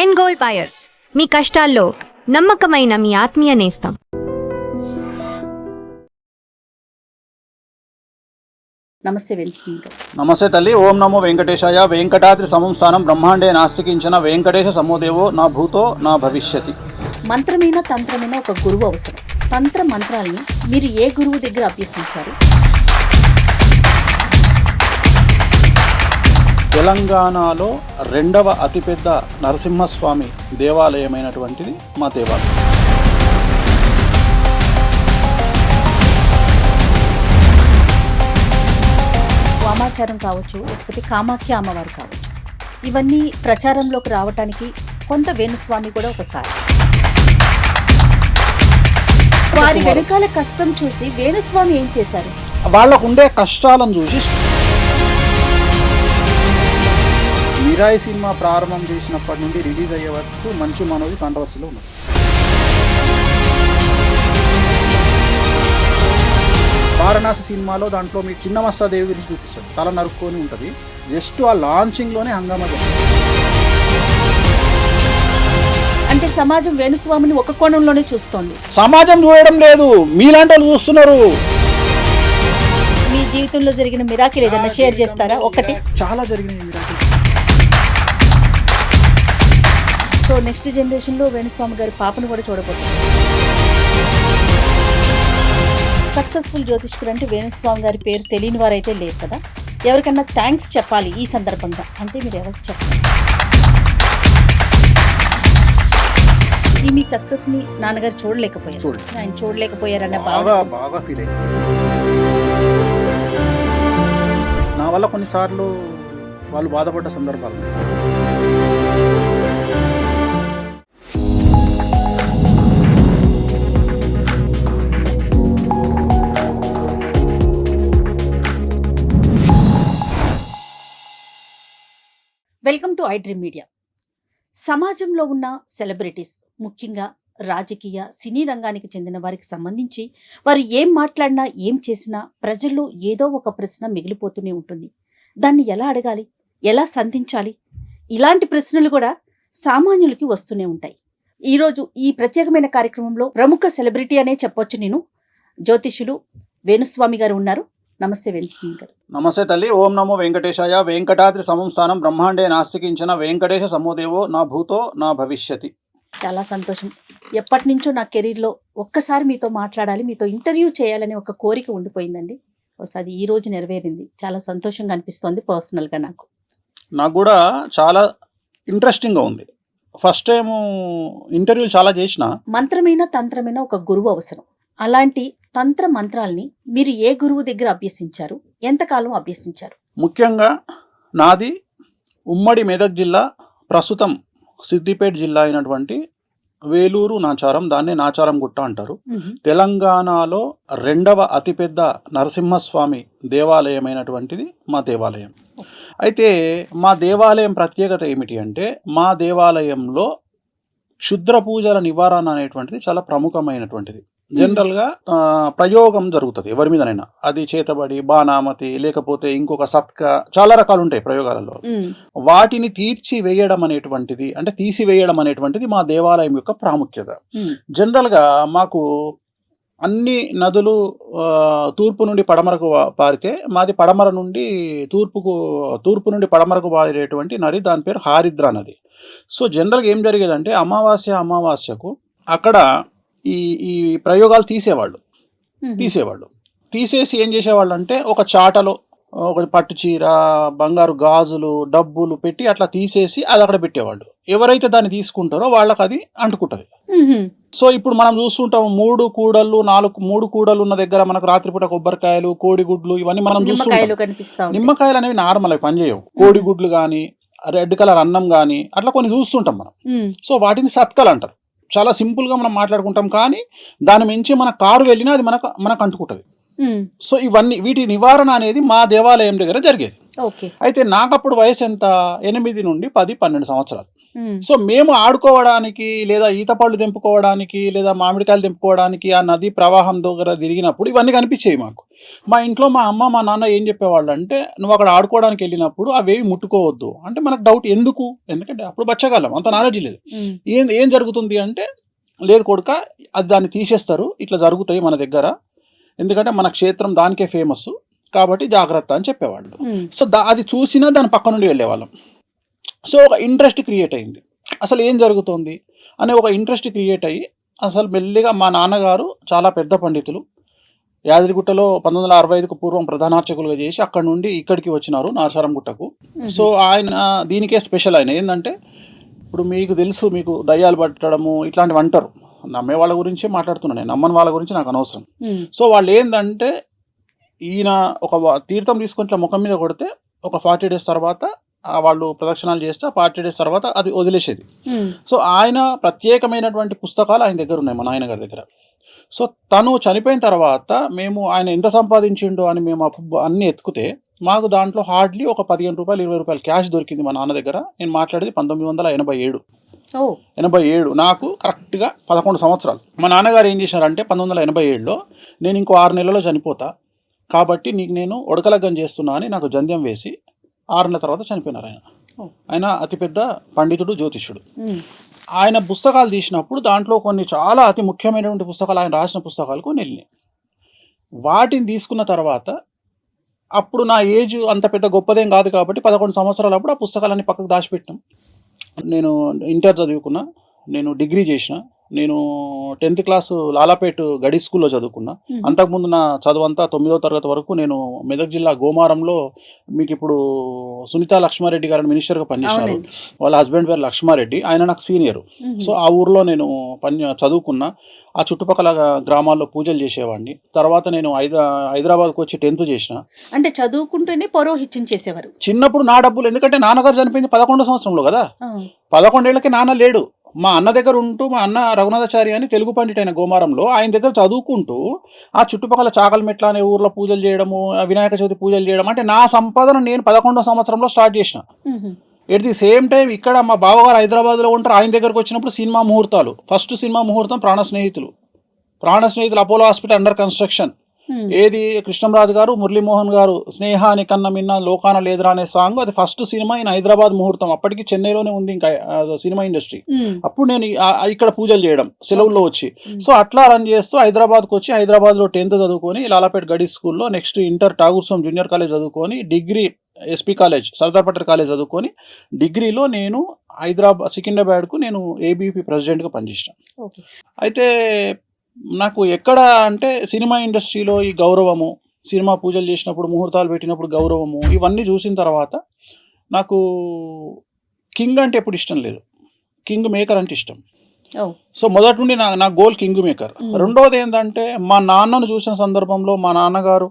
End gold buyers, మీ కష్టాల్లో నమ్మకమైన మీ ఆత్మీయ నేస్తం. నమస్తే వెంకటేశ్వర గారు. నమస్తే తల్లి. ఓం నమో వెంకటేశాయ. వెంకటాద్రి సంస్థానం బ్రహ్మాండే నాస్తికించిన వెంకటేశ సమోదేవో నా భూతో నా భవిష్యతి. మంత్రమైన తంత్రమైన ఒక గురువు అవసరం. తంత్ర మంత్రాల్ని మీరు ఏ గురువు దగ్గర అభ్యసించారు? తెలంగాణలో రెండవ అతిపెద్ద నరసింహస్వామి దేవాలయమైనటువంటిది మా దేవాలయం. వామాచారం కావచ్చు, లేకపోతే కామాఖ్య అమ్మవారు కావచ్చు, ఇవన్నీ ప్రచారంలోకి రావటానికి కొంత వేణుస్వామి కూడా ఒక కారణం. వారి వెనకాల కష్టం చూసి వేణుస్వామి ఏం చేశారు? వాళ్ళకు ఉండే కష్టాలను చూసి మిరాయి సినిమా ప్రారంభం చేసినప్పటి నుండి రిలీజ్ అయ్యే వరకు మంచు మనోజ్ కాంట్రవర్సీలో ఉన్నది. వారణాసి సినిమాలో దాంట్లో మీకు చిన్న మస్తాదేవి గురించి చూపిస్తారు. తల నరుక్కొని ఉంటుంది. జస్ట్ ఆ లాంచింగ్లోనే హంగామా జరిగింది. అంటే సమాజం వేణుస్వామిని ఒక కోణంలోనే చూస్తోంది. సమాజం చూడడం లేదు, మీలాంటి వాళ్ళు చూస్తున్నారు. మీ జీవితంలో జరిగిన మిరాకిల్ ఏదైనా షేర్ చేస్తారా? ఒకటి. చాలా జరిగినాయి మిరాకిల్. సో నెక్స్ట్ జనరేషన్లో వేణుస్వామి గారి పాపను కూడా చూడబోతున్నారు. సక్సెస్ఫుల్ జ్యోతిష్కుడు అంటే వేణుస్వామి గారి పేరు తెలియని వారైతే లేదు కదా. ఎవరికన్నా థ్యాంక్స్ చెప్పాలి ఈ సందర్భంగా అంటే మీరు ఎవరికి చెప్పాలి? ఈ మీ సక్సెస్ని నాన్నగారు చూడలేకపోయారు, ఆయన చూడలేకపోయారన్న బాగా ఫీల్ అయ్యింది. నా వల్ల కొన్నిసార్లు వాళ్ళు బాధపడ్డ సందర్భాలు. Welcome to I dream media. సమాజంలో ఉన్న సెలబ్రిటీస్, ముఖ్యంగా రాజకీయ సినీ రంగానికి చెందిన వారికి సంబంధించి వారు ఏం మాట్లాడినా ఏం చేసినా ప్రజల్లో ఏదో ఒక ప్రశ్న మిగిలిపోతూనే ఉంటుంది. దాన్ని ఎలా అడగాలి, ఎలా సంధించాలి, ఇలాంటి ప్రశ్నలు కూడా సామాన్యులకి వస్తూనే ఉంటాయి. ఈరోజు ఈ ప్రత్యేకమైన కార్యక్రమంలో ప్రముఖ సెలబ్రిటీ అనే చెప్పొచ్చు నేను, జ్యోతిష్యులు వేణుస్వామి గారు ఉన్నారు. నమస్తే వేణుస్వామి గారు. నమస్తే తల్లి. ఓం నమో వెంకటేశాయ. వెంకటాద్రి సంస్థానం బ్రహ్మాండే నాస్తికించిన వెంకటేశ సమోదేవో నా భూతో నా భవిష్యతి. చాలా సంతోషం. ఎప్పటి నుంచో నా కెరీర్లో ఒక్కసారి మీతో మాట్లాడాలి, మీతో ఇంటర్వ్యూ చేయాలని ఒక కోరిక ఉండిపోయిందండి. ఒకసారి ఈ రోజు నెరవేరింది. చాలా సంతోషంగా అనిపిస్తోంది పర్సనల్గా. నాకు కూడా చాలా ఇంట్రెస్టింగ్గా ఉంది. ఫస్ట్ టైం ఇంటర్వ్యూలు చాలా చేసిన. మంత్రమైన తంత్రమైన ఒక గురువు అవసరం. అలాంటి తంత్ర మంత్రాల్ని మీరు ఏ గురువు దగ్గర అభ్యసించారు, ఎంతకాలం అభ్యసించారు? ముఖ్యంగా నాది ఉమ్మడి మెదక్ జిల్లా, ప్రస్తుతం సిద్దిపేట జిల్లా అయినటువంటి వేలూరు నాచారం, దాన్నే నాచారం గుట్ట అంటారు. తెలంగాణలో రెండవ అతిపెద్ద నరసింహస్వామి దేవాలయమైనటువంటిది మా దేవాలయం. అయితే మా దేవాలయం ప్రత్యేకత ఏమిటి అంటే, మా దేవాలయంలో క్షుద్ర పూజల నివారణ అనేటువంటిది చాలా ప్రముఖమైనటువంటిది. జనరల్గా ప్రయోగం జరుగుతుంది ఎవరి మీదనైనా, అది చేతబడి, బాణామతి, లేకపోతే ఇంకొక సత్క, చాలా రకాలు ఉంటాయి ప్రయోగాలలో. వాటిని తీర్చివేయడం అనేటువంటిది, అంటే తీసివేయడం అనేటువంటిది మా దేవాలయం యొక్క ప్రాముఖ్యత. జనరల్గా మాకు అన్ని నదులు తూర్పు నుండి పడమరకు పారితే, మాది పడమర నుండి తూర్పు నుండి పడమరకు పారేటువంటి నది, దాని పేరు హారిద్రా నది. సో జనరల్గా ఏం జరిగేదంటే, అమావాస్యకు అక్కడ ఈ ప్రయోగాలు తీసేవాళ్ళు. తీసేసి ఏం చేసేవాళ్ళు అంటే, ఒక చాటలో ఒక పట్టు చీర, బంగారు గాజులు, డబ్బులు పెట్టి అట్లా తీసేసి అది అక్కడ పెట్టేవాళ్ళు. ఎవరైతే దాన్ని తీసుకుంటారో వాళ్ళకి అది అంటుకుంటుంది. సో ఇప్పుడు మనం చూస్తుంటాం, 3 కూడళ్ళు ఉన్న దగ్గర మనకు రాత్రిపూట కొబ్బరికాయలు, కోడిగుడ్లు, ఇవన్నీ మనం చూస్తుంటాం. నిమ్మకాయలు అనేవి నార్మల్, అవి పనిచేయవు. కోడిగుడ్లు కానీ, రెడ్ కలర్ అన్నం కానీ, అట్లా కొన్ని చూస్తుంటాం మనం. సో వాటిని సత్కలు అంటారు. చాలా సింపుల్గా మనం మాట్లాడుకుంటాం, కానీ దాని మించి మన కారు వెళ్ళినా అది మనకు అంటుకుంటుంది. సో వీటి నివారణ అనేది మా దేవాలయం దగ్గర జరిగేది. అయితే నాకు అప్పుడు వయసు ఎంత, 8 నుండి 10-12 సంవత్సరాలు. సో మేము ఆడుకోవడానికి లేదా ఈత పళ్ళు తెంపుకోవడానికి లేదా మామిడికాయలు తెంపుకోవడానికి ఆ నది ప్రవాహం దగ్గర తిరిగినప్పుడు ఇవన్నీ కనిపించేవి మాకు. మా ఇంట్లో మా అమ్మ మా నాన్న ఏం చెప్పేవాళ్ళు అంటే, నువ్వు అక్కడ ఆడుకోవడానికి వెళ్ళినప్పుడు అవేవి ముట్టుకోవద్దు అంటే. మనకు డౌట్ ఎందుకు, ఎందుకంటే అప్పుడు బచ్చగాళ్ళం, అంత నాలెడ్జ్ లేదు. ఏం జరుగుతుంది అంటే, లేదు కొడుక అది దాన్ని తీసేస్తారు, ఇట్లా జరుగుతాయి మన దగ్గర, ఎందుకంటే మన క్షేత్రం దానికే ఫేమస్ కాబట్టి జాగ్రత్త అని చెప్పేవాళ్ళు. సో అది చూసినా దాని పక్క నుండి వెళ్ళేవాళ్ళం. సో ఒక ఇంట్రెస్ట్ క్రియేట్ అయింది, అసలు ఏం జరుగుతుంది అనే ఒక ఇంట్రెస్ట్ క్రియేట్ అయ్యి అసలు మెల్లిగా మా నాన్నగారు చాలా పెద్ద పండితులు, యాదగిరిగుట్టలో 1965కు పూర్వం ప్రధానార్చకులుగా చేసి అక్కడ నుండి ఇక్కడికి వచ్చినారు నాచారం గుట్టకు. సో ఆయన దీనికే స్పెషల్. ఆయన ఏంటంటే, ఇప్పుడు మీకు తెలుసు, మీకు దయ్యాలు పట్టడము ఇట్లాంటివి అంటారు, నమ్మే వాళ్ళ గురించే మాట్లాడుతున్నాను నేను, నమ్మని వాళ్ళ గురించి నాకు అనవసరం. సో వాళ్ళు ఏంటంటే, ఈయన ఒక తీర్థం తీసుకొని ఇట్లా ముఖం మీద కొడితే ఒక 40 days తర్వాత వాళ్ళు ప్రదక్షిణాలు చేస్తే 40 days తర్వాత అది వదిలేసేది. సో ఆయన ప్రత్యేకమైనటువంటి పుస్తకాలు ఆయన దగ్గర ఉన్నాయి, మా నాయనగారి దగ్గర. సో తను చనిపోయిన తర్వాత మేము ఆయన ఎంత సంపాదించిండో అని మేము అన్నీ ఎత్తుకుతే మాకు దాంట్లో హార్డ్లీ ఒక 15 రూపాయలు 20 రూపాయలు క్యాష్ దొరికింది మా నాన్న దగ్గర. నేను మాట్లాడేది 1987. నాకు కరెక్ట్గా 11 సంవత్సరాలు. మా నాన్నగారు ఏం చేశారంటే, 1987లో నేను ఇంకో 6 నెలల్లో చనిపోతా కాబట్టి నీకు నేను ఉడకలగ్గం చేస్తున్నా అని నాకు జంధ్యం వేసి 6 నెలల తర్వాత చనిపోయినారు ఆయన. ఆయన అతిపెద్ద పండితుడు, జ్యోతిష్యుడు. ఆయన పుస్తకాలు తీసినప్పుడు దాంట్లో కొన్ని చాలా అతి ముఖ్యమైనటువంటి పుస్తకాలు, ఆయన రాసిన పుస్తకాలు కొన్ని వెళ్ళినాయి. వాటిని తీసుకున్న తర్వాత అప్పుడు నా ఏజ్ అంత పెద్ద గొప్పదేం కాదు కాబట్టి 11 సంవత్సరాలు అప్పుడు ఆ పుస్తకాలన్నీ పక్కకు దాచిపెట్టాం. నేను ఇంటర్ చదువుకున్నా, నేను డిగ్రీ చేసిన, నేను 10th క్లాసు లాలాపేట్ గడి స్కూల్లో చదువుకున్నా. అంతకుముందు నా చదువు అంతా 9వ తరగతి వరకు నేను మెదక్ జిల్లా గోమారంలో, మీకు ఇప్పుడు సునీతా లక్ష్మారెడ్డి గారిని మినిస్టర్గా పనిచేశారు, వాళ్ళ హస్బెండ్ పేరు లక్ష్మారెడ్డి, ఆయన నాకు సీనియరు. సో ఆ ఊర్లో నేను చదువుకున్నా. ఆ చుట్టుపక్కల గ్రామాల్లో పూజలు చేసేవాడిని. తర్వాత నేను హైదరాబాద్కి వచ్చి 10th చేసిన. అంటే చదువుకుంటూనే పౌరోహిత్యం చేసేవారు చిన్నప్పుడు. నా డబ్బులు, ఎందుకంటే నాన్నగారు చనిపోయింది 11వ సంవత్సరంలో కదా, 11 ఏళ్ళకి నాన్న లేడు. మా అన్న దగ్గర ఉంటూ, మా అన్న రఘునాథాచారి అని తెలుగు పండిట్ అయిన గోమారంలో, ఆయన దగ్గర చదువుకుంటూ ఆ చుట్టుపక్కల చాకలమెట్ల అనే ఊర్లో పూజలు చేయడము, వినాయక చవితి పూజలు చేయడం, అంటే నా సంపాదన నేను 11వ సంవత్సరంలో స్టార్ట్ చేసిన. ఎట్ ది సేమ్ టైం ఇక్కడ మా బావగారు హైదరాబాద్లో ఉంటారు, ఆయన దగ్గరకు వచ్చినప్పుడు సినిమా ముహూర్తాలు. ఫస్ట్ సినిమా ముహూర్తం ప్రాణ స్నేహితులు అపోలో హాస్పిటల్ అండర్ కన్స్ట్రక్షన్. ఏది కృష్ణంరాజు గారు, మురళీమోహన్ గారు స్నేహాని కన్నా మిన్న లోకాన లేదురా అనే సాంగ్, అది ఫస్ట్ సినిమా ఇన్ హైదరాబాద్ ముహూర్తం. అప్పటికి చెన్నైలోనే ఉంది ఇంకా సినిమా ఇండస్ట్రీ. అప్పుడు నేను ఇక్కడ పూజలు చేయడం సెలవుల్లో వచ్చి, సో అట్లా రన్ చేస్తూ హైదరాబాద్కి వచ్చి హైదరాబాద్లో 10th చదువుకొని లాలాపేట్ గడి స్కూల్లో, next inter Tagore junior college చదువుకొని, degree SP college Sardar Patel college చదువుకొని, డిగ్రీలో నేను సికింద్రాబాద్కు నేను ఏబీపీ ప్రెసిడెంట్గా పనిచేసాను. అయితే నాకు ఎక్కడ అంటే సినిమా ఇండస్ట్రీలో ఈ గౌరవము, సినిమా పూజలు చేసినప్పుడు ముహూర్తాలు పెట్టినప్పుడు గౌరవము, ఇవన్నీ చూసిన తర్వాత నాకు కింగ్ అంటే ఎప్పుడు ఇష్టం లేదు, కింగ్ మేకర్ అంటే ఇష్టం. సో మొదటి నుండి నా గోల్ కింగ్ మేకర్. రెండవది ఏంటంటే, మా నాన్నను చూసిన సందర్భంలో మా నాన్నగారు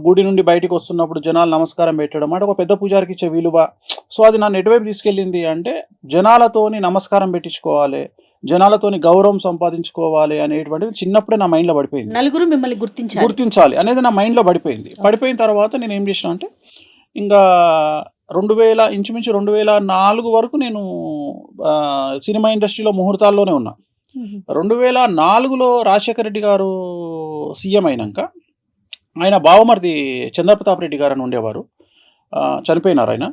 గుడి నుండి బయటికి వస్తున్నప్పుడు జనాలు నమస్కారం పెట్టడం అంటే ఒక పెద్ద పూజారికి ఇచ్చే విలువ. సో అది నన్ను ఎటువైపు తీసుకెళ్ళింది అంటే, జనాలతోని నమస్కారం పెట్టించుకోవాలి, జనాలతోని గౌరవం సంపాదించుకోవాలి అనేటువంటిది చిన్నప్పుడే నా మైండ్లో పడిపోయింది. నలుగురు మిమ్మల్ని గుర్తించాలి అనేది నా మైండ్లో పడిపోయిన తర్వాత నేను ఏం చేసిన అంటే, ఇంకా ఇంచుమించు 2004 వరకు నేను సినిమా ఇండస్ట్రీలో ముహూర్తాల్లోనే ఉన్నా. 2004లో రాజశేఖర రెడ్డి గారు సీఎం అయినాక, ఆయన బావమరిది చంద్రప్రతాప్ రెడ్డి గారు అని ఉండేవారు, చనిపోయినారు ఆయన.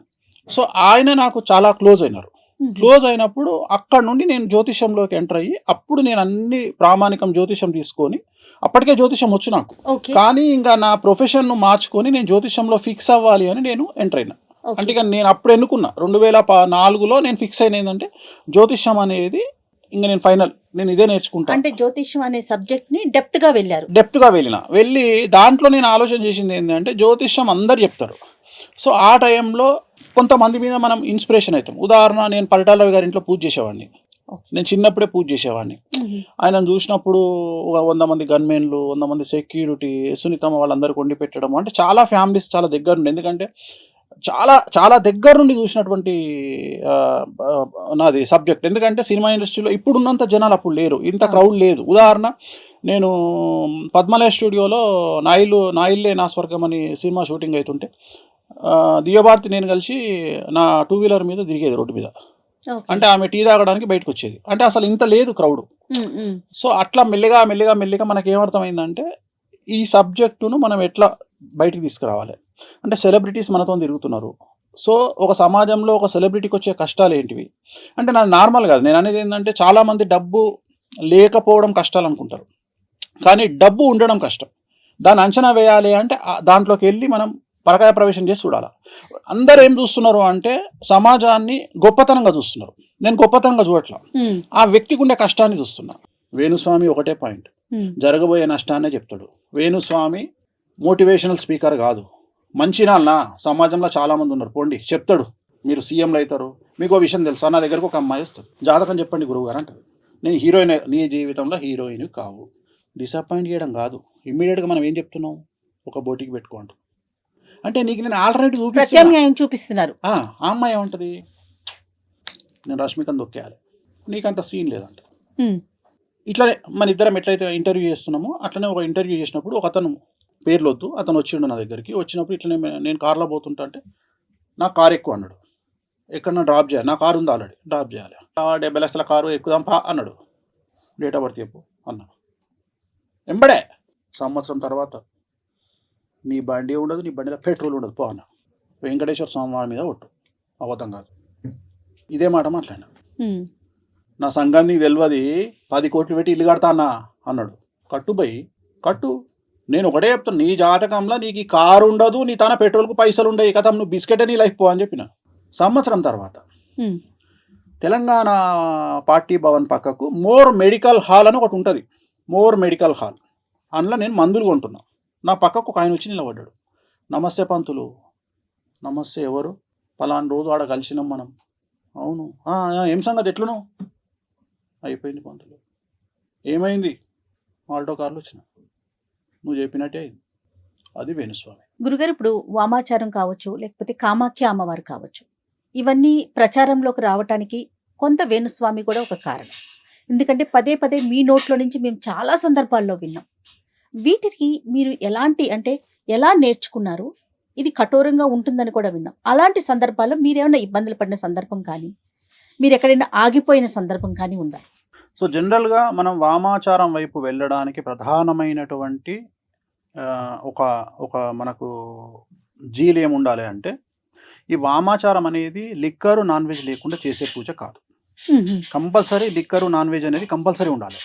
సో ఆయన నాకు చాలా క్లోజ్ అయినప్పుడు అక్కడ నుండి నేను జ్యోతిషంలోకి ఎంటర్ అయ్యి, అప్పుడు నేను అన్ని ప్రామాణికం జ్యోతిషం తీసుకొని, అప్పటికే జ్యోతిషం వచ్చు నాకు, కానీ ఇంకా నా ప్రొఫెషన్ను మార్చుకొని నేను జ్యోతిషంలో ఫిక్స్ అవ్వాలి అని నేను ఎంటర్ అయినా. అంటే ఇక నేను అప్పుడు ఎన్నుకున్నా 2004లో నేను ఫిక్స్ అయిన ఏంటంటే, జ్యోతిషం అనేది ఇంకా నేను ఫైనల్, నేను ఇదే నేర్చుకుంటా. అంటే జ్యోతిషం అనే సబ్జెక్ట్ ని డెప్త్ గా వెళ్ళి దాంట్లో నేను ఆలోచన చేసింది ఏంటంటే, జ్యోతిషం అందరు చెప్తారు. సో ఆ టైంలో కొంతమంది మీద మనం ఇన్స్పిరేషన్ అవుతాం. ఉదాహరణ, నేను పరిటాల గారి ఇంట్లో పూజ చేసేవాడిని, నేను చిన్నప్పుడే పూజ చేసేవాడిని. ఆయనను చూసినప్పుడు ఒక 100 మంది గన్మెన్లు, 100 మంది సెక్యూరిటీ, సునీతమ్మ వాళ్ళందరికీ వండి పెట్టడం, అంటే చాలా ఫ్యామిలీస్ చాలా దగ్గర నుండి, ఎందుకంటే చాలా చాలా దగ్గర నుండి చూసినటువంటి నాది సబ్జెక్ట్. ఎందుకంటే సినిమా ఇండస్ట్రీలో ఇప్పుడున్నంత జనాలు అప్పుడు లేరు, ఇంత క్రౌడ్ లేదు. ఉదాహరణ, నేను పద్మలయ స్టూడియోలో నాయిల్లే నా స్వర్గం అని సినిమా షూటింగ్ అవుతుంటే దివ్యభారతి నేను కలిసి నా 2 వీలర్ మీద తిరిగేది రోడ్డు మీద. అంటే ఆమె టీ తాగడానికి బయటకు వచ్చేది. అంటే అసలు ఇంత లేదు క్రౌడ్. సో అట్లా మెల్లిగా మెల్లిగా మెల్లిగా మనకి ఏమర్థమైందంటే ఈ సబ్జెక్టును మనం ఎట్లా బయటికి తీసుకురావాలి అంటే సెలబ్రిటీస్ మనతో తిరుగుతున్నారు. సో ఒక సమాజంలో ఒక సెలబ్రిటీకి వచ్చే కష్టాలు ఏంటివి అంటే నాది నార్మల్ కాదు. నేను అనేది ఏంటంటే చాలామంది డబ్బు లేకపోవడం కష్టాలు అనుకుంటారు, కానీ డబ్బు ఉండడం కష్టం. దాన్ని అంచనా వేయాలి అంటే దాంట్లోకి వెళ్ళి మనం పరకాయ ప్రవేశం చేసి చూడాలి. అందరు ఏం చూస్తున్నారు అంటే సమాజాన్ని గొప్పతనంగా చూస్తున్నారు. నేను గొప్పతనంగా చూడట్లా, ఆ వ్యక్తికి ఉండే కష్టాన్ని చూస్తున్నా. వేణుస్వామి ఒకటే పాయింట్, జరగబోయే నష్టాన్నే చెప్తాడు. వేణుస్వామి మోటివేషనల్ స్పీకర్ కాదు. మంచి నాన్న సమాజంలో చాలామంది ఉన్నారు, పోండి చెప్తాడు, మీరు సీఎంలు అవుతారు. మీకు విషయం తెలుసా, నా దగ్గరకు ఒక అమ్మాయి వస్తుంది, జాతకం చెప్పండి గురువు గారు అంటారు. నేను హీరోయిన్, నీ జీవితంలో హీరోయిన్ కావు. డిసప్పాయింట్ చేయడం కాదు, ఇమ్మీడియట్గా మనం ఏం చెప్తున్నాం, ఒక బోటికి పెట్టుకోండి అంటే నీకు నేను ఆల్టర్నేటివ్ చూపిస్తున్నారు. ఆ అమ్మాయి ఏముంటుంది, నేను రష్మికను దొక్కేయాలి, నీకంత సీన్ లేదంట. ఇట్లనే మన ఇద్దరం ఎట్లయితే ఇంటర్వ్యూ చేస్తున్నామో అట్లనే ఒక ఇంటర్వ్యూ చేసినప్పుడు ఒక అతను, పేర్లొద్దు, అతను వచ్చిండు నా దగ్గరికి. వచ్చినప్పుడు ఇట్లనే నేను కార్లో పోతుంటా అంటే నా కారు ఎక్కువ అన్నాడు. ఎక్కడన్నా డ్రాప్ చేయాలి, నా కారు ఉంది ఆల్రెడీ, డ్రాప్ చేయాలి. 70 లక్షల కారు ఎక్కుదాం పా అన్నాడు. డేట్ ఆఫ్ బర్త్ చెప్పు అన్నా. ఎంబడే సంవత్సరం తర్వాత నీ బండి ఉండదు, నీ బండిలో పెట్రోల్ ఉండదు పో అన్న. వెంకటేశ్వర స్వామి వారి మీద ఒట్టు, అబద్ధం కాదు. ఇదే మాట మాట్లాడినా. నా సంఘాన్ని నీకు తెలియదు, 10 కోట్లు పెట్టి ఇల్లు కడతా అన్నా అన్నాడు. కట్టు పోయి కట్టు. నేను ఒకటే చెప్తాను, నీ జాతకంలో నీకు ఈ కారు ఉండదు, నీ తన పెట్రోల్కు పైసలు ఉండవు, కథ నువ్వు బిస్కెట్ నీ లైఫ్ పో అని చెప్పిన. సంవత్సరం తర్వాత తెలంగాణ పార్టీ భవన్ పక్కకు మోర్ మెడికల్ హాల్ అని ఒకటి ఉంటుంది. మోర్ మెడికల్ హాల్, అందులో నేను మందులు కొంటున్నా. నా పక్కకు ఒక ఆయన వచ్చి నిలబడ్డాడు. నమస్తే పంతులు. నమస్తే, ఎవరు? పలానా రోజు ఆడ కలిసినాం మనం. అవును, ఏం సంగతి, ఎట్లను? అయిపోయింది పంతులు. ఏమైంది? ఆల్టో కార్లు వచ్చినా, నువ్వు చెప్పినట్టే అయింది. అది వేణుస్వామి. గురుగారు, ఇప్పుడు వామాచారం కావచ్చు, లేకపోతే కామాఖ్య అమ్మవారు కావచ్చు, ఇవన్నీ ప్రచారంలోకి రావటానికి కొంత వేణుస్వామి కూడా ఒక కారణం. ఎందుకంటే పదే పదే మీ నోట్లో నుంచి మేము చాలా సందర్భాల్లో విన్నాం. వీటికి మీరు ఎలా నేర్చుకున్నారు? ఇది కఠోరంగా ఉంటుందని కూడా విన్నాం. అలాంటి సందర్భాల్లో మీరేమైనా ఇబ్బందులు పడిన సందర్భం కానీ, మీరు ఎక్కడైనా ఆగిపోయిన సందర్భం కానీ ఉందా? సో జనరల్గా మనం వామాచారం వైపు వెళ్ళడానికి ప్రధానమైనటువంటి ఒక మనకు జీలు ఏముండాలి అంటే, ఈ వామాచారం అనేది లిక్కరు నాన్ వెజ్ లేకుండా చేసే పూజ కాదు. కంపల్సరీ లిక్కరు నాన్ వెజ్ అనేది కంపల్సరీ ఉండాలి.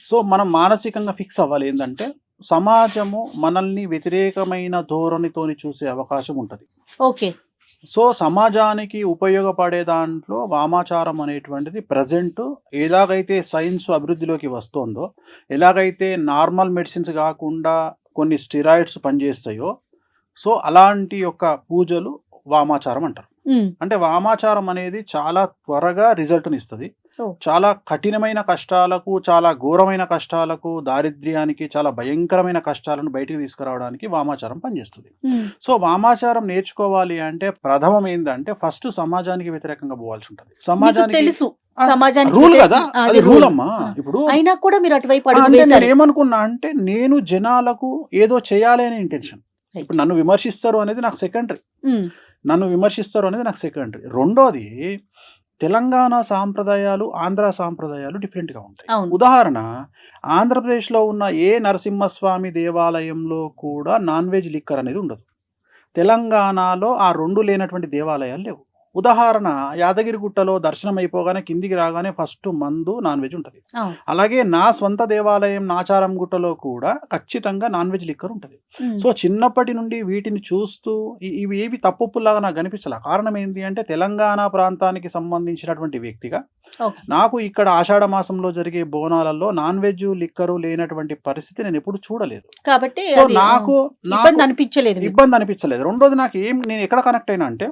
సో మనం మానసికంగా ఫిక్స్ అవ్వాలి ఏంటంటే, సమాజము మనల్ని వ్యతిరేకమైన ధోరణితోని చూసే అవకాశం ఉంటుంది. ఓకే. సో సమాజానికి ఉపయోగపడే దాంట్లో వామాచారం అనేటువంటిది ప్రజెంట్ ఎలాగైతే సైన్స్ అభివృద్ధిలోకి వస్తుందో, ఎలాగైతే నార్మల్ మెడిసిన్స్ కాకుండా కొన్ని స్టెరాయిడ్స్ పనిచేస్తాయో, సో అలాంటి యొక్క పూజలు వామాచారం అంటారు. అంటే వామాచారం అనేది చాలా త్వరగా రిజల్ట్ని ఇస్తుంది. చాలా కఠినమైన కష్టాలకు, చాలా ఘోరమైన కష్టాలకు, దారిద్ర్యానికి, చాలా భయంకరమైన కష్టాలను బయటికి తీసుకురావడానికి వామాచారం పనిచేస్తుంది. సో వామాచారం నేర్చుకోవాలి అంటే ప్రథమం ఏంటంటే, ఫస్ట్ సమాజానికి వ్యతిరేకంగా పోవాల్సి ఉంటుంది. సమాజానికి తెలుసు, రూల్ కదా, అది రూల్ అమ్మా. ఇప్పుడు అయినా కూడా మీరు అటువైపు నేను ఏమనుకున్నా అంటే, నేను జనాలకు ఏదో చేయాలి అనే ఇంటెన్షన్. ఇప్పుడు నన్ను విమర్శిస్తారు అనేది నాకు సెకండరీ. రెండోది, తెలంగాణ సాంప్రదాయాలు, ఆంధ్ర సాంప్రదాయాలు డిఫరెంట్గా ఉంటాయి. ఉదాహరణ, ఆంధ్రప్రదేశ్లో ఉన్న ఏ నరసింహస్వామి దేవాలయంలో కూడా నాన్ వెజ్ లిక్కర్ అనేది ఉండదు. తెలంగాణలో ఆ రెండు లేనటువంటి దేవాలయాలు లేవు. ఉదాహరణ, యాదగిరిగుట్టలో దర్శనం అయిపోగానే కిందికి రాగానే ఫస్ట్ మందు నాన్ వెజ్ ఉంటుంది. అలాగే నా స్వంత దేవాలయం నాచారం గుట్టలో కూడా ఖచ్చితంగా నాన్ వెజ్ లిక్కర్ ఉంటుంది. సో చిన్నప్పటి నుండి వీటిని చూస్తూ ఇవి ఏవి తప్పులాగా నాకు కనిపించాల. కారణం ఏంటి అంటే, తెలంగాణ ప్రాంతానికి సంబంధించినటువంటి వ్యక్తిగా నాకు ఇక్కడ ఆషాఢ మాసంలో జరిగే బోనాలలో నాన్ వెజ్ లిక్కరు లేనటువంటి పరిస్థితి నేను ఎప్పుడు చూడలేదు. కాబట్టి సో నాకు ఇబ్బంది అనిపించలేదు. రెండోది, నేను ఎక్కడ కనెక్ట్ అయినా అంటే,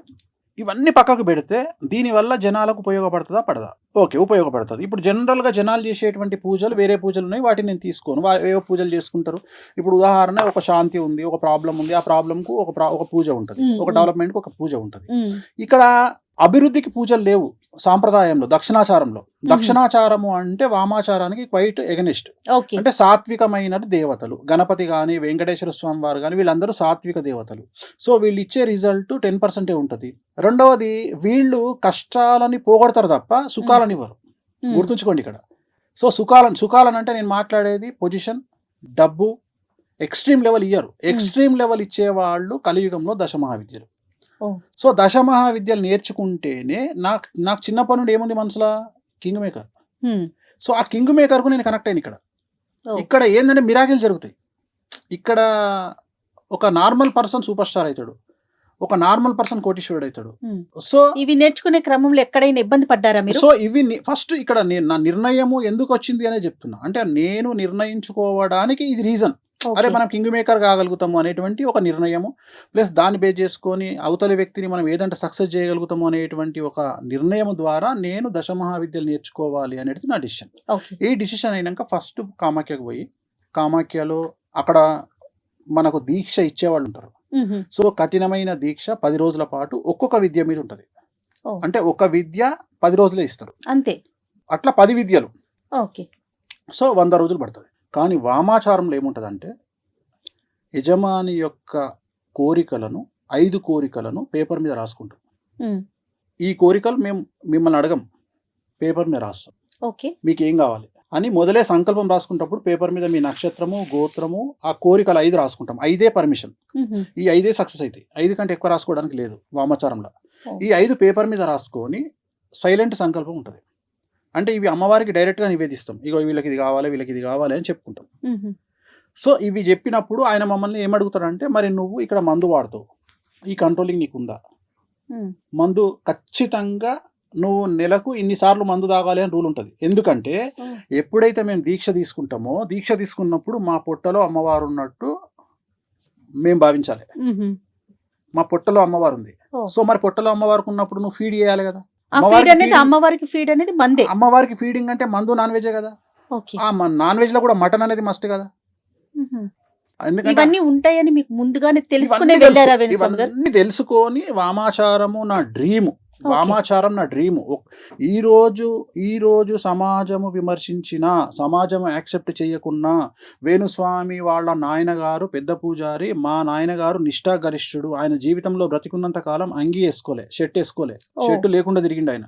ఇవన్నీ పక్కకు పెడితే దీనివల్ల జనాలకు ఉపయోగపడుతుందా పడదా? ఓకే, ఉపయోగపడుతుంది. ఇప్పుడు జనరల్గా జనాలు చేసేటువంటి పూజలు వేరే పూజలు ఉన్నాయి, వాటిని నేను తీసుకోను. ఏవో పూజలు చేసుకుంటారు. ఇప్పుడు ఉదాహరణ, ఒక శాంతి ఉంది, ఒక ప్రాబ్లం ఉంది, ఆ ప్రాబ్లంకు ఒక పూజ ఉంటుంది, ఒక డెవలప్మెంట్కి ఒక పూజ ఉంటుంది. ఇక్కడ అభివృద్ధికి పూజలు లేవు, సాంప్రదాయంలో దక్షిణాచారము అంటే వామాచారానికి క్వైట్ ఎగనిస్ట్. ఓకే. అంటే సాత్వికమైన దేవతలు, గణపతి కానీ వెంకటేశ్వర స్వామి వారు కానీ వీళ్ళందరూ సాత్విక దేవతలు. సో వీళ్ళు ఇచ్చే రిజల్ట్ 10% ఉంటుంది. రెండవది, వీళ్ళు కష్టాలని పోగొడతారు తప్ప సుఖాలని ఇవ్వరు. గుర్తుంచుకోండి ఇక్కడ. సో సుఖాలని అంటే నేను మాట్లాడేది పొజిషన్, డబ్బు, ఎక్స్ట్రీమ్ లెవెల్ ఇయ్యరు. ఎక్స్ట్రీమ్ లెవెల్ ఇచ్చే వాళ్ళు కలియుగంలో దశమహావిద్యలు. సో దశమహావిద్యలు నేర్చుకుంటేనే నాకు చిన్నప్పటి నుండి ఏముంది మనసులో, కింగ్ మేకర్. సో ఆ కింగ్ మేకర్కు నేను కనెక్ట్ అయ్యాను. ఇక్కడ ఏంటంటే మిరాకిల్ జరుగుతాయి. ఇక్కడ ఒక నార్మల్ పర్సన్ సూపర్ స్టార్ అవుతాడు, ఒక నార్మల్ పర్సన్ కోటీశ్వరుడు అవుతాడు. సో ఇవి నేర్చుకునే క్రమంలో ఎక్కడైనా ఇబ్బంది పడ్డారా మీరు? సో ఇవి ఫస్ట్ ఇక్కడ నా నిర్ణయము ఎందుకు వచ్చింది అనే చెప్తున్నా. అంటే నేను నిర్ణయించుకోవడానికి ఇది రీజన్. అరే మనం కింగ్ మేకర్ కాగలుగుతాము అనేటువంటి ఒక నిర్ణయము, ప్లస్ దాన్ని బేస్ చేసుకొని అవతలి వ్యక్తిని మనం ఏదంటే సక్సెస్ చేయగలుగుతాము అనేటువంటి ఒక నిర్ణయం ద్వారా నేను దశమహావిద్యలు నేర్చుకోవాలి అనేది నా డిసిషన్. ఈ డిసిషన్ అయినాక ఫస్ట్ కామాఖ్యకు పోయి, కామాఖ్యలో అక్కడ మనకు దీక్ష ఇచ్చేవాళ్ళు ఉంటారు. సో కఠినమైన దీక్ష 10 రోజుల పాటు ఒక్కొక్క విద్య మీద ఉంటుంది. అంటే ఒక విద్య 10 రోజులే ఇస్తారు అంతే. అట్లా 10 విద్యలు. ఓకే. సో 100 రోజులు పడుతుంది. కానీ వామాచారంలో ఏముంటుందంటే యజమాని యొక్క కోరికలను 5 కోరికలను పేపర్ మీద రాసుకుంటాం. ఈ కోరికలు మేము మిమ్మల్ని అడగం, పేపర్ మీద రాస్తాం. ఓకే. మీకు ఏం కావాలి అని మొదలే సంకల్పం రాసుకుంటప్పుడు పేపర్ మీద మీ నక్షత్రము, గోత్రము, ఆ కోరికలు 5 రాసుకుంటాం. 5 పర్మిషన్. ఈ 5 సక్సెస్ అవుతాయి. 5 కంటే ఎక్కువ రాసుకోవడానికి లేదు వామాచారంలో. ఈ 5 పేపర్ మీద రాసుకొని సైలెంట్ సంకల్పం ఉంటుంది. అంటే ఇవి అమ్మవారికి డైరెక్ట్గా నివేదిస్తాం. ఇగో వీళ్ళకి ఇది కావాలి, వీళ్ళకి ఇది కావాలి అని చెప్పుకుంటాం. సో ఇవి చెప్పినప్పుడు ఆయన మమ్మల్ని ఏమడుగుతాడంటే, మరి నువ్వు ఇక్కడ మందు వాడుతావు, ఈ కంట్రోలింగ్ నీకుందా? మందు ఖచ్చితంగా నువ్వు నెలకు ఇన్నిసార్లు మందు తాగాలి అని రూల్ ఉంటుంది. ఎందుకంటే ఎప్పుడైతే మేము దీక్ష తీసుకుంటామో, దీక్ష తీసుకున్నప్పుడు మా పొట్టలో అమ్మవారు ఉన్నట్టు మేము భావించాలి. మా పొట్టలో అమ్మవారు ఉంది. సో మరి పొట్టలో అమ్మవారికి ఉన్నప్పుడు నువ్వు ఫీడ్ చేయాలి కదా. అమ్మవారికి ఫీడ్ అనేది మందే. అమ్మవారికి ఫీడింగ్ అంటే మందు, నాన్ వెజ్ కదా. ఆ నాన్ వెజ్ లో కూడా మటన్ అనేది మస్ట్ కదా. ఇవన్నీ ఉంటాయని మీకు ముందుగానే ఇవన్నీ తెలుసుకొని వామాచారము నా డ్రీము. వామాచారం నా డ్రీము. ఈ రోజు సమాజము విమర్శించిన, సమాజము యాక్సెప్ట్ చేయకున్నా, వేణుస్వామి వాళ్ళ నాయనగారు పెద్ద పూజారి, మా నాయనగారు నిష్ఠాగరిష్ఠుడు. ఆయన జీవితంలో బ్రతికున్నంత కాలం అంగి వేసుకోలే, షర్ట్ వేసుకోలే, షర్టు లేకుండా తిరిగిండు ఆయన.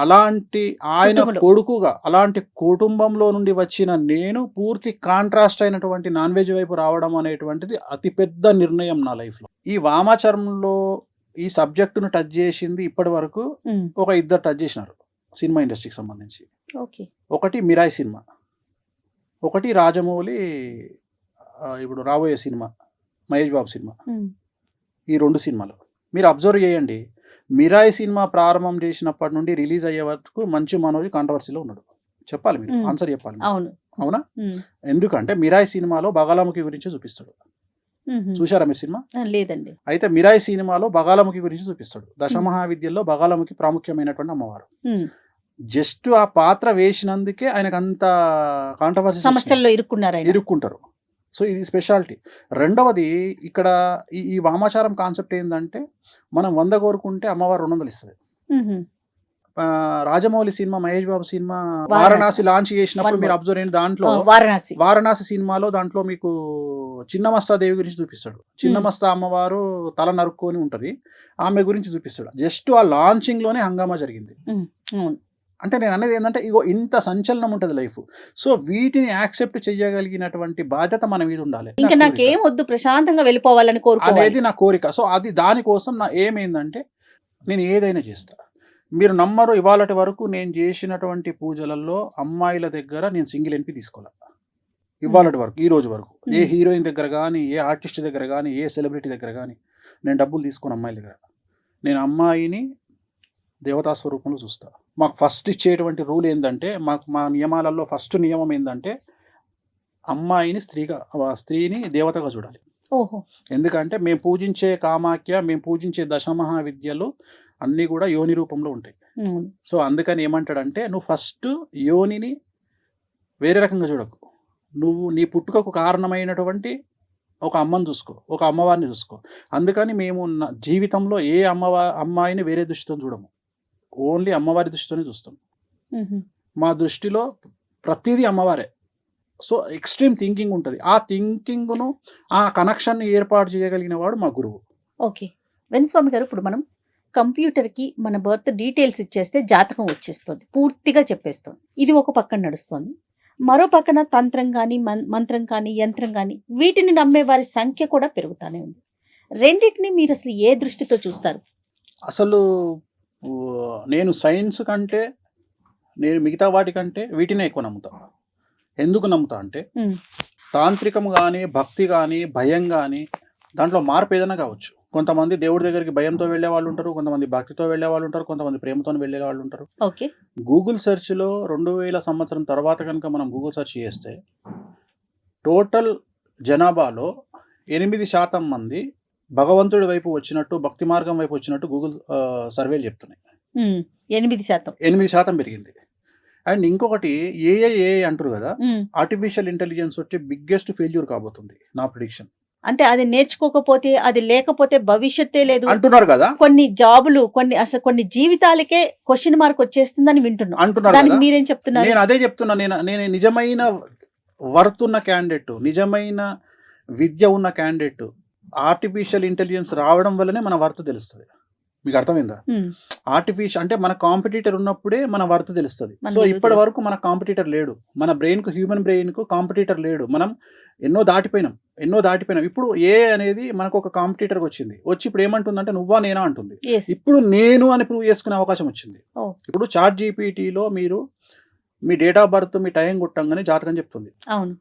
అలాంటి ఆయన కొడుకుగా, అలాంటి కుటుంబంలో నుండి వచ్చిన నేను పూర్తి కాంట్రాస్ట్ అయినటువంటి నాన్ వెజ్ వైపు రావడం అనేటువంటిది అతిపెద్ద నిర్ణయం నా లైఫ్లో. ఈ వామాచారంలో ఈ సబ్జెక్టును టచ్ చేసింది ఇప్పటి వరకు ఒక 2 టచ్ చేసినారు సినిమా ఇండస్ట్రీకి సంబంధించి. ఒకటి మిరాయి సినిమా, ఒకటి రాజమౌళి ఇప్పుడు రాబోయే సినిమా మహేష్ బాబు సినిమా. ఈ 2 సినిమాలు మీరు అబ్జర్వ్ చేయండి. మిరాయి సినిమా ప్రారంభం చేసినప్పటి నుండి రిలీజ్ అయ్యే వరకు మంచు మనోజ్ కాంట్రవర్సీలో ఉన్నాడు. చెప్పాలి, మీరు ఆన్సర్ చెప్పాలి. అవునా? ఎందుకంటే మిరాయి సినిమాలో బగాలాముఖి గురించి చూపిస్తాడు. చూశారా మీరు సినిమా? లేదండి. అయితే మిరాయి సినిమాలో బగాలాముఖి గురించి చూపిస్తాడు. దశమహావిద్యల్లో బగాలాముఖి ప్రాముఖ్యమైనటువంటి అమ్మవారు. జస్ట్ ఆ పాత్ర వేసినందుకే ఆయనకు అంత కాంట్రవర్సీ, సమస్యల్లో ఇరుక్కుంటారు. సో ఇది స్పెషాలిటీ. రెండవది, ఇక్కడ ఈ వామాచారం కాన్సెప్ట్ ఏంటంటే, మనం 100 కోరుకుంటే అమ్మవారు 200 ఇస్తుంది. Rajamouli cinema, Mahesh Babu cinema Varanasi launch చేసినప్పుడు మీరు అబ్జర్వ్ అయిన దాంట్లో వారణాసి సినిమాలో దాంట్లో మీకు చిన్నమస్తా దేవి గురించి చూపిస్తాడు. చిన్నమస్తా అమ్మవారు తల నరుక్కొని ఉంటది, ఆమె గురించి చూపిస్తాడు. జస్ట్ ఆ లాంచింగ్ లోనే హంగామా జరిగింది. అంటే నేను అనేది ఏంటంటే, ఇగో ఇంత సంచలనం ఉంటుంది లైఫ్. సో వీటిని యాక్సెప్ట్ చేయగలిగినటువంటి బాధ్యత మన మీద ఉండాలి. ఇంకా నాకేం వద్దు, ప్రశాంతంగా వెళ్ళిపోవాలని అనేది నా కోరిక. సో అది దానికోసం నా ఏమైందంటే, నేను ఏదైనా చేస్తా. మీరు నమ్మరు, ఇవాళటి వరకు నేను చేసినటువంటి పూజలలో అమ్మాయిల దగ్గర నేను సింగిల్ ఎన్పి తీసుకోవాలి. ఇవాళటి వరకు, ఈ రోజు వరకు ఏ హీరోయిన్ దగ్గర కానీ, ఏ ఆర్టిస్ట్ దగ్గర కానీ, ఏ సెలబ్రిటీ దగ్గర కానీ నేను డబ్బులు తీసుకోను అమ్మాయిల దగ్గర. నేను అమ్మాయిని దేవతా స్వరూపంలో చూస్తా. మాకు ఫస్ట్ ఇచ్చేటువంటి రూల్ ఏంటంటే, మా నియమాలలో ఫస్ట్ నియమం ఏంటంటే, అమ్మాయిని స్త్రీని దేవతగా చూడాలి. ఎందుకంటే మేము పూజించే కామాఖ్య, మేము పూజించే దశమహావిద్యలు అన్నీ కూడా యోని రూపంలో ఉంటాయి. సో అందుకని ఏమంటాడంటే, నువ్వు ఫస్ట్ యోనిని వేరే రకంగా చూడకు, నువ్వు నీ పుట్టుకకు కారణమైనటువంటి ఒక అమ్మని చూసుకో, ఒక అమ్మవారిని చూసుకో. అందుకని మేము జీవితంలో ఏ అమ్మాయిని వేరే దృష్టితో చూడము. ఓన్లీ అమ్మవారి దృష్టితోనే చూస్తాం. మ్మ్. మా దృష్టిలో ప్రతిదీ అమ్మవారే. సో ఎక్స్ట్రీమ్ థింకింగ్ ఉంటుంది. ఆ థింకింగ్ను, ఆ కనెక్షన్ని ఏర్పాటు చేయగలిగిన వాడు మా గురువు. ఓకే వెంకటస్వామి గారు, ఇప్పుడు మనం కంప్యూటర్కి మన బర్త్ డీటెయిల్స్ ఇచ్చేస్తే జాతకం వచ్చేస్తుంది, పూర్తిగా చెప్పేస్తుంది. ఇది ఒక పక్కన నడుస్తుంది. మరో పక్కన తంత్రం కానీ మంత్రం కానీ యంత్రం కానీ వీటిని నమ్మే వారి సంఖ్య కూడా పెరుగుతూనే ఉంది. రెండింటిని మీరు అసలు ఏ దృష్టితో చూస్తారు? అసలు నేను సైన్స్ కంటే, నేను మిగతా వాటికంటే వీటినే ఎక్కువ నమ్ముతా. ఎందుకు నమ్ముతా అంటే మ్మ్. తాంత్రికం కానీ, భక్తి కానీ, భయం కానీ, దాంట్లో మార్పు ఏదైనా కావచ్చు. కొంతమంది దేవుడి దగ్గరికి భయంతో వెళ్ళే వాళ్ళు ఉంటారు, కొంతమంది భక్తితో వెళ్ళే వాళ్ళు ఉంటారు, కొంతమంది ప్రేమతో వెళ్ళే వాళ్ళు ఉంటారు. ఓకే గూగుల్ సెర్చ్లో 2000 సంవత్సరం తర్వాత కనుక మనం గూగుల్ సెర్చ్ చేస్తే టోటల్ జనాభాలో 8% మంది భగవంతుడి వైపు వచ్చినట్టు, భక్తి మార్గం వైపు వచ్చినట్టు గూగుల్ సర్వేలు చెప్తున్నాయి. 8%. 8% పెరిగింది. అండ్ ఇంకొకటి ఏఐ అంటారు కదా, మ్మ్. ఆర్టిఫిషియల్ ఇంటెలిజెన్స్ వచ్చే బిగ్గెస్ట్ ఫెయిల్యూర్ కాబోతుంది నా ప్రిడిక్షన్. అంటే అది నేర్చుకోకపోతే, అది లేకపోతే భవిష్యత్తే లేదు అంటున్నారు కదా, కొన్ని జాబులు, కొన్ని జీవితాలకే క్వశ్చన్ మార్క్ వచ్చేస్తుందని వింటున్నాం. అంటున్నారు దానికి కదా. మీరేం చెప్తున్నారు? నేను అదే చెప్తున్నా. నేను నిజమైన వర్త్ ఉన్న క్యాండిడేట్, నిజమైన విద్య ఉన్న క్యాండిడేట్, ఆర్టిఫిషియల్ ఇంటెలిజెన్స్ రావడం వల్లనే మన వర్త్ తెలుస్తుంది. మీకు అర్థమైందా? మ్మ్. ఆర్టిఫిషియల్ అంటే మన కాంపిటీటర్ ఉన్నప్పుడే మన వర్త్ తెలుస్తుంది. మన సో విలువ ఇప్పటి వరకు మన కాంపిటీటర్ లేడు. మన బ్రెయిన్కు, హ్యూమన్ బ్రెయిన్కు కాంపిటీటర్ లేడు. మనం ఎన్నో దాటిపోయినాం. ఇప్పుడు ఏ అనేది మనకు ఒక కాంపిటీటర్కి వచ్చి ఇప్పుడు ఏమంటుందంటే నువ్వా నేనా అంటుంది. Yes. ఇప్పుడు నేను అని ప్రూవ్ చేసుకునే అవకాశం వచ్చింది. Oh. ఇప్పుడు చాట్ జీపీటీలో మీరు మీ డేట్ ఆఫ్ బర్త్, మీ టైం కొట్టంగానే జాతకం చెప్తుంది. అవును.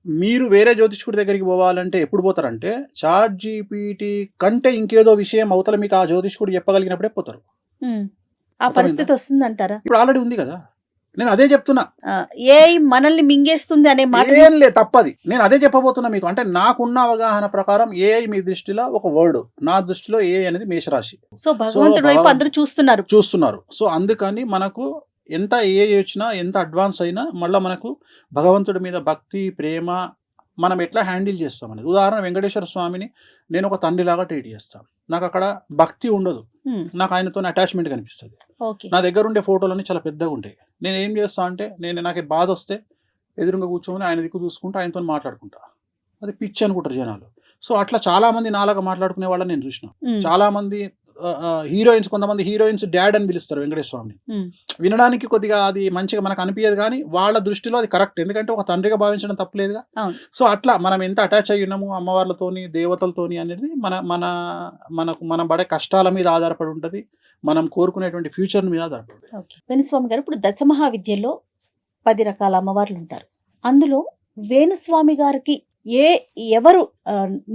మీరు వేరే జ్యోతిష్కుడి దగ్గరికి పోవాలంటే ఎప్పుడు పోతారంటే చాట్ జీపీటీ కంటే ఇంకేదో విషయం అవతల మీకు ఆ జ్యోతిష్కుడు చెప్పగలిగినప్పుడే పోతారు. మ్మ్. ఆ పరిస్థితి వస్తుందంటారా? ఇప్పుడు ఆల్రెడీ ఉంది కదా. నేను అదే చెప్తున్నా. ఏ మనల్ని మింగేస్తుంది అనే మాట ఏం లేదు, తప్పది. నేను అదే చెప్పబోతున్నా మీకు. అంటే నాకున్న అవగాహన ప్రకారం ఏఐ మీ దృష్టిలో ఒక వర్డ్, నా దృష్టిలో ఏఐ అనేది మేషరాశి. సో భగవంతుడి వైపు అందరూ చూస్తున్నారు. సో అందుకని మనకు ఎంత ఏఐ వచ్చినా, ఎంత అడ్వాన్స్ అయినా, మళ్ళీ మనకు భగవంతుడి మీద భక్తి, ప్రేమ మనం ఎట్లా హ్యాండిల్ చేస్తాం అనేది. ఉదాహరణ వెంకటేశ్వర స్వామిని నేను ఒక తండ్రిలాగా ట్రీట్ చేస్తాను. నాకు అక్కడ భక్తి ఉండదు, నాకు ఆయనతో అటాచ్మెంట్ కనిపిస్తుంది. ఓకే. నా దగ్గర ఉండే ఫోటోలన్నీ చాలా పెద్దగా ఉంటాయి. నేను ఏం చేస్తా అంటే నాకు బాధ వస్తే ఎదురుగా కూర్చొని ఆయన దిక్కు చూసుకుంటూ ఆయనతో మాట్లాడుకుంటా. అది పిచ్చి అనుకుంటారు జనాలు. సో అట్లా చాలా మంది నాలాగా మాట్లాడుకునే వాళ్ళని నేను చూసిన. చాలా మంది హీరోయిన్స్, కొంతమంది హీరోయిన్స్ డాడ్ అని పిలుస్తారు వెంకటేశ్వర స్వామిని. వినడానికి కొద్దిగా అది మంచిగా మనకు అనిపించదు, కానీ వాళ్ళ దృష్టిలో అది కరెక్ట్. ఎందుకంటే ఒక తండ్రిగా భావించడం తప్పలేదుగా. సో అట్లా మనం ఎంత అటాచ్ అయ్యి ఉన్నాము అమ్మవార్లతోని, దేవతలతోని అనేది మన పడే కష్టాల మీద ఆధారపడి ఉంటుంది, మనం కోరుకునేటువంటి ఫ్యూచర్ మీద ఆధారపడి. వేణుస్వామి గారు, ఇప్పుడు దశమహావిద్యలో 10 రకాల అమ్మవార్లు ఉంటారు. అందులో వేణుస్వామి గారికి ఎవరు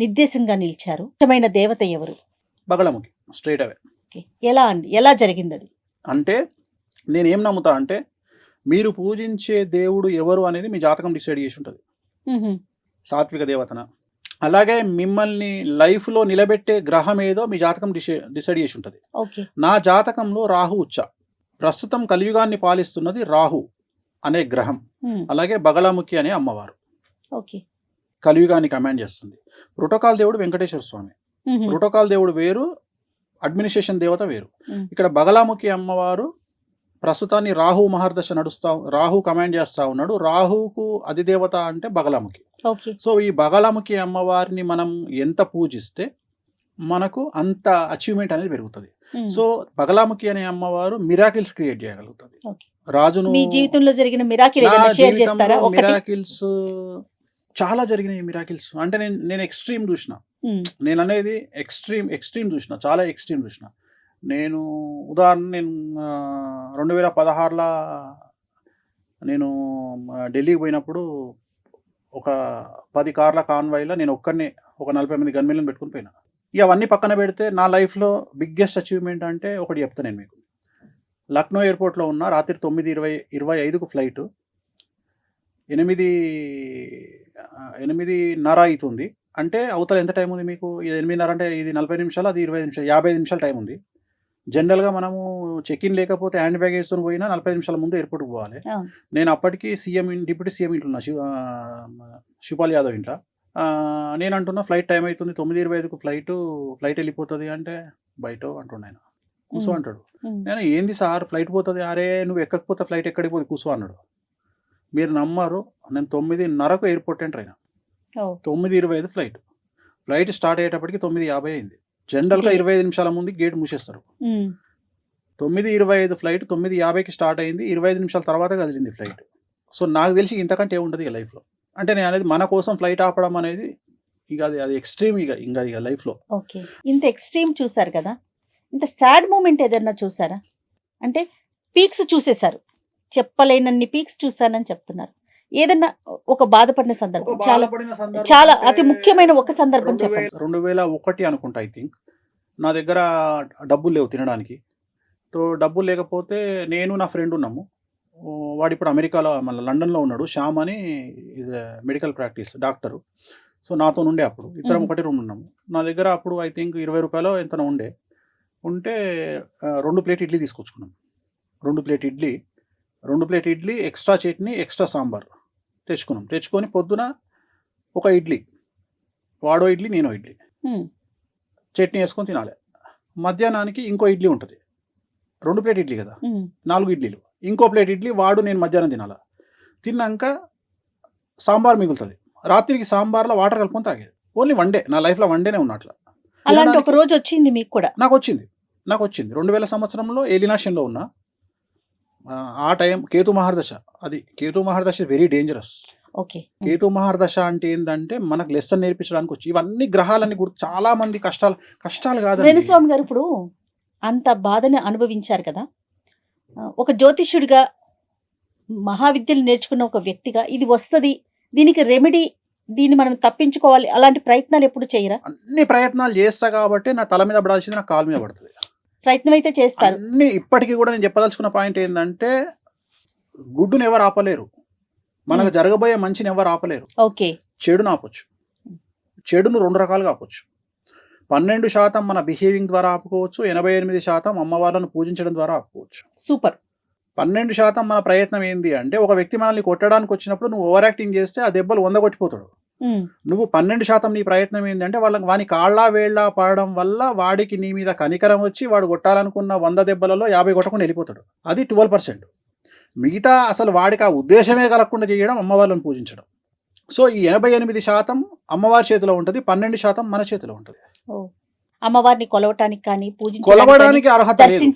నిర్దేశంగా నిలిచారు? ఇష్టమైన దేవత ఎవరు? బగళముఖి, స్ట్రైట్ అవే. ఎలా జరిగింది అది? అంటే నేనేం నమ్ముతా అంటే మీరు పూజించే దేవుడు ఎవరు అనేది మీ జాతకం డిసైడ్ చేసి ఉంటుంది. సాత్విక దేవతన. అలాగే మిమ్మల్ని లైఫ్లో నిలబెట్టే గ్రహం ఏదో మీ జాతకం డిసైడ్ చేసి ఉంటుంది. నా జాతకంలో రాహు ఉచ్చ. ప్రస్తుతం కలియుగాన్ని పాలిస్తున్నది రాహు అనే గ్రహం. అలాగే బగళముఖి అనే అమ్మవారు కలియుగాన్ని కమాండ్ చేస్తుంది. ప్రోటోకాల్ దేవుడు వెంకటేశ్వర స్వామి. ప్రోటోకాల్ దేవుడు వేరు, అడ్మినిస్ట్రేషన్ దేవత వేరు. ఇక్కడ బగళముఖి అమ్మవారు ప్రస్తుతాన్ని రాహు మహర్దశ రాహు కమాండ్ చేస్తా ఉన్నాడు. రాహుకు అధిదేవత అంటే బగళముఖి. సో ఈ బగళముఖి అమ్మవారిని మనం ఎంత పూజిస్తే మనకు అంత అచీవ్మెంట్ అనేది పెరుగుతుంది. సో బగళముఖి అనే అమ్మవారు మిరాకిల్స్ క్రియేట్ చేయగలుగుతుంది. రాజును మీ జీవితంలో జరిగిన మిరాకిల్స్ చాలా జరిగినాయి. మిరాకిల్స్ అంటే నేను ఎక్స్ట్రీమ్ చూసిన. నేను అనేది ఎక్స్ట్రీమ్ చూసిన, చాలా ఎక్స్ట్రీమ్ చూసిన. నేను ఉదాహరణ, నేను 2016లో నేను ఢిల్లీకి పోయినప్పుడు ఒక 10 కార్ల కాన్వాయ్లో నేను ఒక్కడిని ఒక 40 మంది గన్మెన్లను పెట్టుకుని పోయినా. ఇక అవన్నీ పక్కన పెడితే నా లైఫ్లో బిగ్గెస్ట్ అచీవ్మెంట్ అంటే ఒకటి చెప్తాను నేను మీకు. లక్నో ఎయిర్పోర్ట్లో ఉన్న రాత్రి 9:25 ఫ్లైట్ 8:30 అవుతుంది. అంటే అవతల ఎంత టైం ఉంది మీకు? ఇది 8:30 అంటే ఇది 40 నిమిషాలు, అది 20 నిమిషాలు, 55 నిమిషాల టైం ఉంది. జనరల్గా మనము చెక్ ఇన్ లేకపోతే హ్యాండ్ బ్యాగ్ వేసుకొని పోయినా 40 నిమిషాల ముందు ఎయిర్పోర్ట్కి పోవాలి. నేను అప్పటికి డిప్యూటీ సీఎం ఇంట్లో ఉన్నా, శివపాల్ యాదవ్ ఇంట్లో. నేను అంటున్నా ఫ్లైట్ టైం అవుతుంది, 9:25కు ఫ్లైట్ వెళ్ళిపోతుంది అంటే బయట అంటున్నా ఆయన. కూర్చో అంటాడు. నేను ఏంది సార్ ఫ్లైట్ పోతుంది, అరే నువ్వు ఎక్కకపోతే ఫ్లైట్ ఎక్కడికి పోతుంది కూర్చో అన్నాడు. మీరు నమ్మారు, నేను 9:30కు ఎయిర్పోర్ట్ ఎంటర్ అయినా. 9:25 ఫ్లైట్ స్టార్ట్ అయ్యేటప్పటికి 9:50 అయింది. జనరల్గా 25 నిమిషాల ముందు గేట్ మూసేస్తారు. 9:25 ఫ్లైట్ 9:50కి స్టార్ట్ అయింది, 25 నిమిషాల తర్వాత కదిలింది ఫ్లైట్. సో నాకు తెలిసి ఇంతకంటే ఏముంటుంది ఇక లైఫ్లో. అంటే నేను అనేది మన కోసం ఫ్లైట్ ఆపడం అనేది ఇక అది ఎక్స్ట్రీమ్ ఇక లైఫ్లో. ఓకే, ఇంత ఎక్స్ట్రీమ్ చూసారు కదా, ఇంత సాడ్ మూమెంట్ ఏదన్నా చూసారా? అంటే పీక్స్ చూసేశారు, చెప్పలేనన్ని పీక్స్ చూసానని చెప్తున్నారు. ఏదన్నా ఒక బాధపడిన సందర్భం, చాలా అతి ముఖ్యమైన ఒక సందర్భం చెప్పండి. 2001 అనుకుంటా, ఐ థింక్. నా దగ్గర డబ్బులు లేవు తినడానికి. సో డబ్బులు లేకపోతే నేను నా ఫ్రెండ్ ఉన్నాము. వాడు ఇప్పుడు అమెరికాలో మళ్ళీ లండన్లో ఉన్నాడు. శ్యామ్ అని ఇది మెడికల్ ప్రాక్టీస్ డాక్టరు. సో నాతో ఉండే అప్పుడు ఇద్దరం ఒకటి రూమ్ ఉన్నాము. నా దగ్గర అప్పుడు ఐ థింక్ 20 రూపాయలు ఎంతనో ఉంటే 2 ప్లేట్ ఇడ్లీ తీసుకొచ్చుకున్నాం. 2 plate idli extra chutney extra sambar తెచ్చుకొని పొద్దున ఒక ఇడ్లీ, వాడో ఇడ్లీ నేనో ఇడ్లీ, చట్నీ వేసుకొని తినాలి. మధ్యాహ్నానికి ఇంకో ఇడ్లీ ఉంటుంది. 2 ప్లేట్ ఇడ్లీ కదా, 4 ఇడ్లీలు, ఇంకో ప్లేట్ ఇడ్లీ వాడు నేను మధ్యాహ్నం తినాలి. తిన్నాక సాంబార్ మిగులుతుంది. రాత్రికి సాంబార్లో వాటర్ కలుపుకొని తాగేది. ఓన్లీ 1 డే, నా లైఫ్లో 1 డేనే ఉన్నట్ల. అలాంటి ఒక రోజు వచ్చింది మీకు కూడా? నాకు వచ్చింది 2000 సంవత్సరంలో ఏలినాశంలో ఉన్నా. ఆ టైం కేతు మహర్దశ. అది కేతు మహర్దశ వెరీ డేంజరస్. ఓకే, కేతు మహర్దశ అంటే ఏంటంటే మనకు లెసన్ నేర్పించడానికి వచ్చి ఇవన్నీ గ్రహాలన్నీ కూడా చాలా మంది కష్టాలు కాదు. వేణుస్వామి గారు ఇప్పుడు అంత బాధని అనుభవించారు కదా, ఒక జ్యోతిష్యుడిగా మహావిద్యలు నేర్చుకున్న ఒక వ్యక్తిగా ఇది వస్తుంది, దీనికి రెమెడీ, దీన్ని మనం తప్పించుకోవాలి, అలాంటి ప్రయత్నాలు ఎప్పుడు చేయరా? అన్ని ప్రయత్నాలు చేస్తా కాబట్టి నా తల మీద పడాల్సింది నా కాలు మీద పడుతుంది. ప్రయత్నం అయితే చేస్తారు అన్ని. ఇప్పటికీ కూడా నేను చెప్పదలుచుకున్న పాయింట్ ఏంటంటే గుడ్డును ఎవరు ఆపలేరు, మనకు జరగబోయే మంచిని ఎవరు ఆపలేరు. ఓకే, చెడును ఆపొచ్చు. చెడును 2 రకాలుగా ఆపొచ్చు. 12% మన బిహేవింగ్ ద్వారా ఆపుకోవచ్చు, 88% అమ్మవార్లను పూజించడం ద్వారా ఆపుకోవచ్చు. సూపర్. 12% మన ప్రయత్నం ఏంది అంటే, ఒక వ్యక్తి మనల్ని కొట్టడానికి వచ్చినప్పుడు నువ్వు ఓవర్ యాక్టింగ్ చేస్తే ఆ దెబ్బలు 100 కొట్టిపోతాడు. నువ్వు 12% నీ ప్రయత్నం ఏంటంటే వాని కాళ్ళ వేళ్ళ పడడం వల్ల వాడికి నీ మీద కనికరం వచ్చి వాడు కొట్టాలనుకున్న 100 దెబ్బలలో 50 కొట్టకుండా వెళ్ళిపోతాడు. అది 12%. మిగతా అసలు వాడికి ఆ ఉద్దేశమే కలగకుండా చేయడం అమ్మవార్లను పూజించడం. సో ఈ 88% అమ్మవారి చేతిలో ఉంటుంది, 12% మన చేతిలో ఉంటుంది. అమ్మవారిని కొలవటానికి కానీ కొలవడానికి అర్హత లేదు,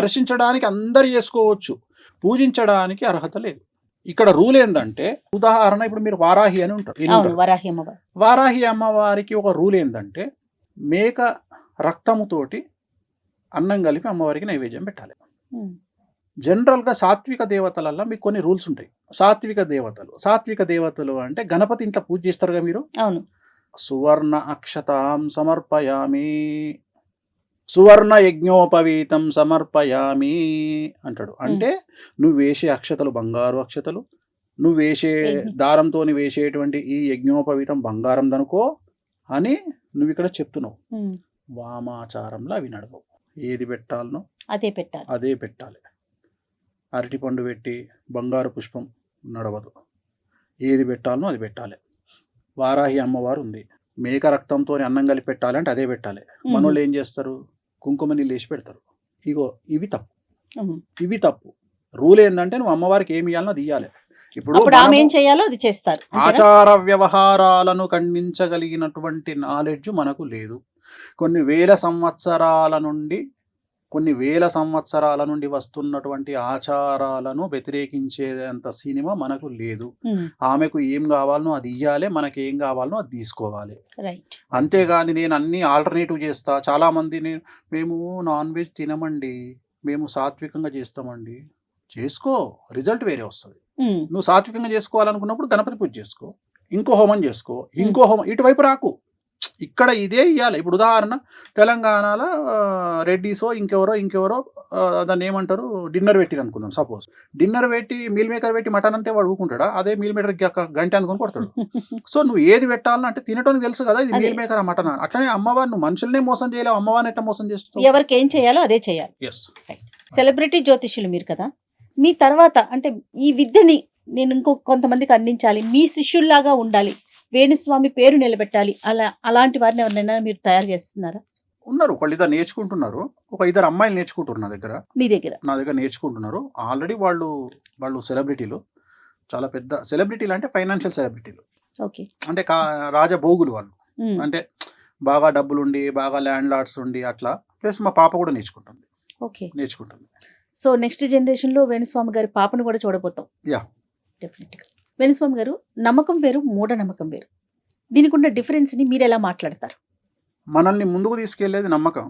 దర్శించడానికి అందరు చేసుకోవచ్చు, పూజించడానికి అర్హత లేదు. ఇక్కడ రూల్ ఏంటంటే, ఉదాహరణ ఇప్పుడు మీరు వారాహి అని ఉంటారు. వారాహి అమ్మవారికి ఒక రూల్ ఏంటంటే, మేక రక్తముతోటి అన్నం కలిపి అమ్మవారికి నైవేద్యం పెట్టాలి. జనరల్గా సాత్విక దేవతలలో మీకు కొన్ని రూల్స్ ఉంటాయి. సాత్విక దేవతలు అంటే గణపతి ఇంట్లో పూజ చేస్తారుగా మీరు. అవును. సువర్ణ అక్షతాం సమర్పయామి, సువర్ణ యజ్ఞోపవీతం సమర్పయామి అంటాడు. అంటే నువ్వు వేసే అక్షతలు బంగారు అక్షతలు, నువ్వు వేసే దారంతో వేసేటువంటి ఈ యజ్ఞోపవీతం బంగారం దనుకో అని నువ్వు ఇక్కడ చెప్తున్నావు. వామాచారంలో అవి నడవవు. ఏది పెట్టాలనో అదే పెట్టాలి. అరటిపండు పెట్టి బంగారు పుష్పం నడవదు. ఏది పెట్టాలనో అది పెట్టాలి. వారాహి అమ్మవారు ఉంది, మేక రక్తంతో అన్నం కలిపి పెట్టాలి అంటే అదే పెట్టాలి. మనోళ్ళు ఏం చేస్తారు, కుంకుమ నీళ్ళు వేసి పెడతారు. ఇగో ఇవి తప్పు. రూల్ ఏంటంటే నువ్వు అమ్మవారికి ఏమి ఇవ్వాలనో అది ఇవ్వాలి. ఇప్పుడు ఏం చేయాలో అది చేస్తారు. ఆచార వ్యవహారాలను ఖండించగలిగినటువంటి నాలెడ్జ్ మనకు లేదు. కొన్ని వేల సంవత్సరాల నుండి వస్తున్నటువంటి ఆచారాలను వ్యతిరేకించేంత సినిమా మనకు లేదు. ఆమెకు ఏం కావాలనో అది ఇయ్యాలి, మనకి ఏం కావాలనో అది తీసుకోవాలి. అంతేగాని నేను అన్ని ఆల్టర్నేటివ్ చేస్తా. చాలా మంది మేము నాన్ వెజ్ తినమండి, మేము సాత్వికంగా చేస్తామండి. చేసుకో, రిజల్ట్ వేరే వస్తుంది. నువ్వు సాత్వికంగా చేసుకోవాలనుకున్నప్పుడు గణపతి పూజ చేసుకో, ఇంకో హోమం చేసుకో, ఇటువైపు రాకు. ఇక్కడ ఇదే ఇవ్వాలి. ఇప్పుడు ఉదాహరణ తెలంగాణలో రెడ్డిసో ఇంకెవరో దాన్ని ఏమంటారు, డిన్నర్ పెట్టిరు అనుకుందాం. సపోజ్ డిన్నర్ పెట్టి మీల్ మేకర్ పెట్టి మటన్ అంటే వాడు ఊకుంటాడా? అదే మీల్ మేకర్ గంట అనుకుని కొడతాడు. సో నువ్వు ఏది పెట్టాలని అంటే తినటానికి తెలుసు కదా, ఇది మీల్ మేకర్ మటన్. అట్లనే అమ్మవారు నువ్వు మనుషులనే మోసం చేయలేవు, అమ్మవారిని ఎట్లా మోసం చేస్తావు? ఎవరికి ఏం చేయాలో అదే చేయాలి. సెలబ్రిటీ జ్యోతిష్యులు మీరు కదా, మీ తర్వాత అంటే ఈ విద్యని నేను కొంతమందికి అందించాలి, మీ శిష్యుల్లాగా ఉండాలి, వేణుస్వామి పేరు నిలబెట్టాలి, అలాంటి వారిని ఎవరినైనా మీరు తయారు చేస్తున్నారా? ఉన్నారు, ఒకళ్ళిద్దరు నేర్చుకుంటున్నారు, ఒక ఇద్దరు అమ్మాయిలు నేర్చుకుంటున్నారు మీ దగ్గర నా దగ్గర నేర్చుకుంటున్నారు. ఆల్రెడీ వాళ్ళు సెలబ్రిటీలు, చాలా పెద్ద సెలబ్రిటీలు, అంటే ఫైనాన్షియల్ సెలబ్రిటీలు, ఓకే. అంటే రాజభోగులు వాళ్ళు, అంటే బాగా డబ్బులుండి, బాగా ల్యాండ్ లార్డ్స్ ఉండి అట్లా. ప్లస్ మా పాప కూడా నేర్చుకుంటుంది. సో నెక్స్ట్ జనరేషన్ లో వేణుస్వామి గారి పాపను కూడా చూడబోతాం. యా, డెఫినెట్ గా. వేణుస్వామి గారు, నమ్మకం వేరు, మూఢనమ్మకం వేరు. దీనికి ఉన్న డిఫరెన్స్ ని మీరు ఎలా మాట్లాడతారు? మనల్ని ముందుకు తీసుకెళ్లేది నమ్మకం,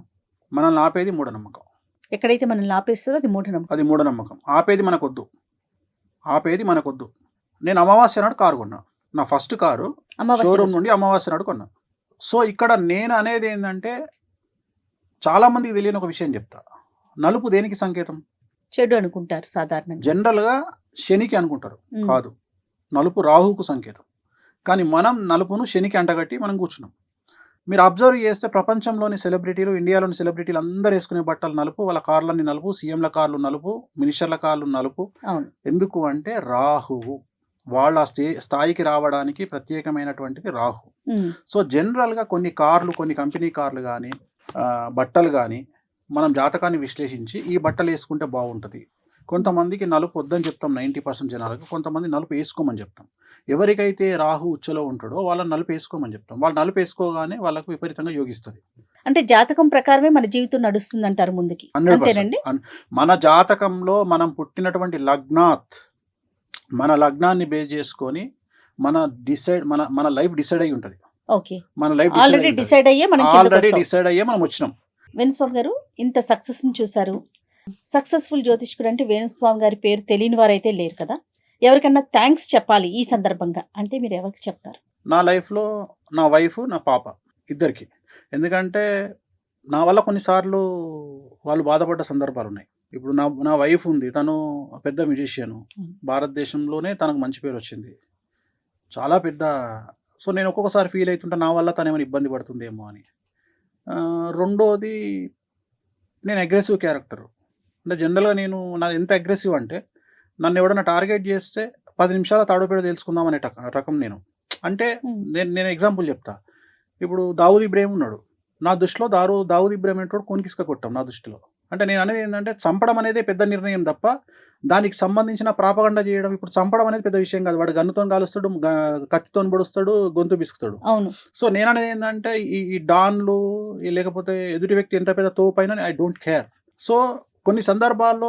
మనల్ని ఆపేది మూఢనమ్మకం. ఎక్కడైతే మనల్ని ఆపేస్తుందో అది మూఢనమ్మకం. అది మూఢనమ్మకం. ఆపేది మనకొద్దు. నేను అమావాస్య నాడు కారు కొన్నా, నా ఫస్ట్ కారు షోరూమ్ నుండి అమావాస్య నాడు కొన్నా. సో ఇక్కడ నేను అనేది ఏంటంటే, చాలా మందికి తెలియని ఒక విషయం చెప్తా. నలుపు దేనికి సంకేతం? చెడు అనుకుంటారు సాధారణంగా, జనరల్గా శనికి అనుకుంటారు, కాదు, నలుపు రాహుకు సంకేతం. కానీ మనం నలుపును శనికి అంటగట్టి మనం కూర్చున్నాం. మీరు అబ్జర్వ్ చేస్తే ప్రపంచంలోని సెలబ్రిటీలు, ఇండియాలోని సెలబ్రిటీలు అందరూ వేసుకునే బట్టలు నలుపు, వాళ్ళ కార్లన్నీ నలుపు, సీఎంల కార్లు నలుపు, మినిస్టర్ల కార్లు నలుపు. ఎందుకు అంటే రాహువు, వాళ్ళ స్థాయికి రావడానికి ప్రత్యేకమైనటువంటిది రాహు. సో జనరల్గా కొన్ని కార్లు, కొన్ని కంపెనీ కార్లు కానీ, బట్టలు కానీ మనం జాతకాన్ని విశ్లేషించి ఈ బట్టలు వేసుకుంటే బాగుంటుంది. కొంతమందికి నలుపు వద్దని చెప్తాం 90% జనాలకు, కొంతమంది నలుపు వేసుకోమని చెప్తాం. ఎవరికైతే రాహు ఉచ్చలో ఉంటాడో వాళ్ళని నలుపు వేసుకోమని చెప్తాం. వాళ్ళు నలుపు వేసుకోగానే వాళ్ళకు విపరీతంగా యోగిస్తుంది. అంటే జాతకం ప్రకారమే మన జీవితం నడుస్తుంది అంటారు ముందుకి. 100%. మన జాతకంలో మనం పుట్టినటువంటి మన లగ్నాన్ని బేస్ చేసుకొని మన లైఫ్ డిసైడ్ అయ్యి ఉంటుంది. ఓకే, మన లైఫ్ ఆల్రెడీ డిసైడ్ అయ్యే మనం వచ్చినాం. వేణుస్వామి గారు, ఇంత సక్సెస్ ని చూసారు. సక్సెస్ఫుల్ జ్యోతిష్కుడు అంటే వేణుస్వామి గారి పేరు తెలియని వారైతే లేరు కదా. ఎవరికన్నా థ్యాంక్స్ చెప్పాలి ఈ సందర్భంగా అంటే మీరు ఎవరికి చెప్తారు? నా లైఫ్లో నా వైఫ్, నా పాప ఇద్దరికి. ఎందుకంటే నా వల్ల కొన్నిసార్లు వాళ్ళు బాధపడ్డ సందర్భాలు ఉన్నాయి. ఇప్పుడు నా వైఫ్ ఉంది, తను పెద్ద మ్యూజిషియన్, భారతదేశంలోనే తనకు మంచి పేరు వచ్చింది, చాలా పెద్ద. సో నేను ఒక్కొక్కసారి ఫీల్ అవుతుంటా, నా వల్ల తను ఏమైనా ఇబ్బంది పడుతుందేమో అని. రెండోది, నేను అగ్రెసివ్ క్యారెక్టర్. అంటే జనరల్గా నాది ఎంత అగ్రెసివ్ అంటే, నన్ను ఎవడన్నా టార్గెట్ చేస్తే 10 నిమిషాల తాడోపేడ తెలుసుకుందాం అనే రకం నేను. అంటే నేను ఎగ్జాంపుల్ చెప్తా. ఇప్పుడు దావూద్ ఇబ్రాహిం ఉన్నాడు, నా దృష్టిలో దావూద్ ఇబ్రాహిం అనేటోడు కొనికిస్క కొట్టాం నా దృష్టిలో. అంటే నేను అనేది ఏంటంటే, చంపడం అనేది పెద్ద నిర్ణయం తప్ప దానికి సంబంధించిన ప్రాపగండ చేయడం, ఇప్పుడు చంపడం అనేది పెద్ద విషయం కాదు. వాడు గన్నుతో కాలుస్తాడు, కత్తితో పొడుస్తాడు, గొంతు బిసుకుతాడు. సో నేను అనేది ఏంటంటే, ఈ డాన్లు లేకపోతే ఎదుటి వ్యక్తి ఎంత పెద్ద తోపైనా ఐ డోంట్ కేర్. సో కొన్ని సందర్భాల్లో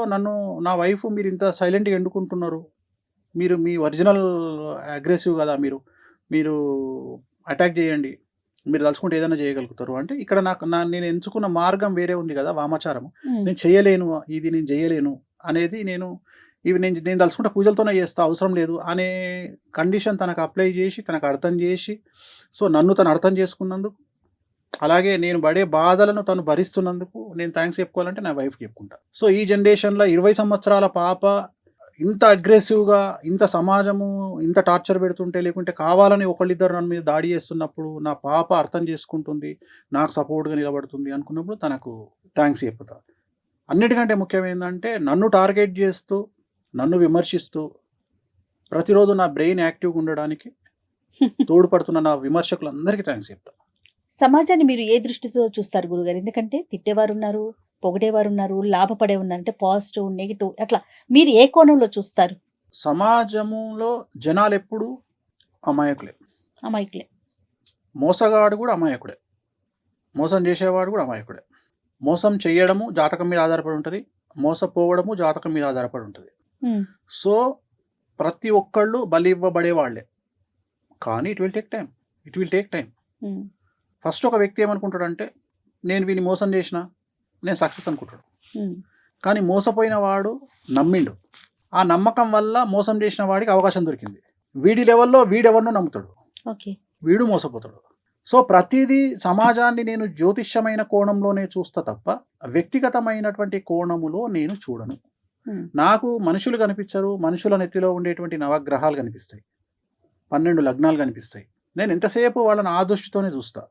నా వైఫ్, మీరు ఇంత సైలెంట్గా ఎండుకుంటున్నారు, మీరు మీ ఒరిజినల్ అగ్రెసివ్ కదా, మీరు అటాక్ చేయండి, మీరు తలుచుకుంటే ఏదైనా చేయగలుగుతారు అంటే, ఇక్కడ నేను ఎంచుకున్న మార్గం వేరే ఉంది కదా, వామాచారం. నేను చేయలేను అనేది నేను తలుచుకుంటే పూజలతోనే చేస్తా, అవసరం లేదు అనే కండిషన్ తనకు అప్లై చేసి, తనకు అర్థం చేసి, సో తను అర్థం చేసుకున్నందుకు, అలాగే నేను పడే బాధలను తను భరిస్తున్నందుకు నేను థ్యాంక్స్ చెప్పుకోవాలంటే నా వైఫ్కి చెప్పుకుంటా. సో ఈ జనరేషన్లో 20 సంవత్సరాల పాప ఇంత అగ్రెసివ్గా, ఇంత సమాజము ఇంత టార్చర్ పెడుతుంటే, లేకుంటే కావాలని ఒకళ్ళిద్దరు నన్ను మీద దాడి చేస్తున్నప్పుడు నా పాప అర్థం చేసుకుంటుంది, నాకు సపోర్ట్గా నిలబడుతుంది అనుకున్నప్పుడు తనకు థ్యాంక్స్ చెప్పుతా. అన్నిటికంటే ముఖ్యమైందంటే, నన్ను టార్గెట్ చేస్తూ, నన్ను విమర్శిస్తూ, ప్రతిరోజు నా బ్రెయిన్ యాక్టివ్గా ఉండడానికి తోడ్పడుతున్న నా విమర్శకులందరికీ థ్యాంక్స్ చెప్తా. సమాజాన్ని మీరు ఏ దృష్టితో చూస్తారు గురుగారు? ఎందుకంటే తిట్టేవారు ఉన్నారు, పొగిడేవారు ఉన్నారు, లాభపడే ఉన్నారు, అంటే పాజిటివ్, నెగిటివ్, అట్లా మీరు ఏ కోణంలో చూస్తారు? సమాజంలో జనాలు ఎప్పుడు అమాయకులే. మోసగాడు కూడా అమాయకుడే, మోసం చేసేవాడు కూడా అమాయకుడే. మోసం చేయడము జాతకం మీద ఆధారపడి ఉంటుంది, మోసపోవడము జాతకం మీద ఆధారపడి ఉంటుంది. సో ప్రతి ఒక్కళ్ళు బలి ఇవ్వబడే వాళ్ళే. కానీ it will take time. First ఒక వ్యక్తి ఏమనుకుంటాడంటే, నేను వీని మోసం చేసిన, నేను సక్సెస్ అనుకుంటాడు. కానీ మోసపోయిన వాడు నమ్మిండు, ఆ నమ్మకం వల్ల మోసం చేసిన వాడికి అవకాశం దొరికింది. వీడి లెవెల్లో వీడెవరినో నమ్ముతాడు, వీడు మోసపోతాడు. సో ప్రతిదీ సమాజాన్ని నేను జ్యోతిష్యమైన కోణంలోనే చూస్తా తప్ప వ్యక్తిగతమైనటువంటి కోణములో నేను చూడను. నాకు మనుషులు కనిపించరు, మనుషుల నెత్తిలో ఉండేటువంటి నవగ్రహాలు కనిపిస్తాయి, 12 లగ్నాలు కనిపిస్తాయి. నేను ఎంతసేపు వాళ్ళని ఆ దృష్టితోనే చూస్తా.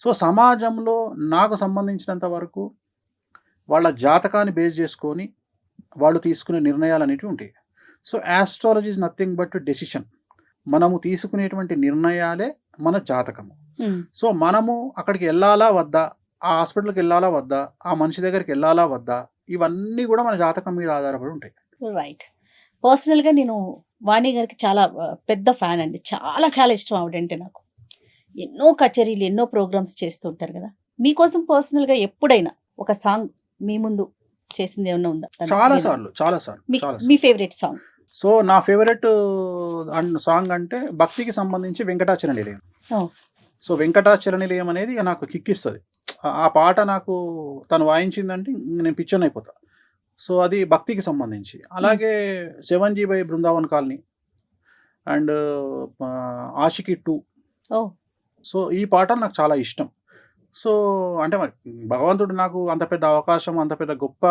సో సమాజంలో నాకు సంబంధించినంత వరకు వాళ్ళ జాతకాన్ని బేస్ చేసుకొని వాళ్ళు తీసుకునే నిర్ణయాలు అనేవి ఉంటాయి. So astrology is nothing but decision. మనము తీసుకునేటువంటి నిర్ణయాలే మన జాతకము. సో మనము అక్కడికి వెళ్ళాలా వద్దా ఆ హాస్పిటల్కి వెళ్ళాలా వద్దా, ఆ మనిషి దగ్గరికి వెళ్ళాలా వద్దా, ఇవన్నీ కూడా మన జాతకం మీద ఆధారపడి ఉంటాయి. రైట్. పర్సనల్గా నేను వాణి గారికి చాలా పెద్ద ఫ్యాన్ అండి. చాలా చాలా ఇష్టం ఆవిడంటే నాకు. ఎన్నో కచేరీలు ఎన్నో ప్రోగ్రామ్స్ చేస్తుంటారు కదా. మీకోసం పర్సనల్గా ఎప్పుడైనా ఒక సాంగ్ మీ ముందు చేసింది ఏమన్నా ఉందా? చాలా సార్లు మీ ఫేవరెట్ సాంగ్? సో నా ఫేవరెట్ సాంగ్ అంటే భక్తికి సంబంధించి వెంకటాచల నిలయం. సో వెంకటాచల నిలయం అనేది ఇక నాకు కిక్కిస్తుంది. ఆ పాట నాకు తను వాయించిందంటే నేను పిచ్చర్ అయిపోతా. సో అది భక్తికి సంబంధించి. అలాగే 7G by Brindavan colony and Aashiqui 2. So ఈ పాటలు నాకు చాలా ఇష్టం. సో అంటే మరి భగవంతుడు నాకు అంత పెద్ద అవకాశం, అంత పెద్ద గొప్ప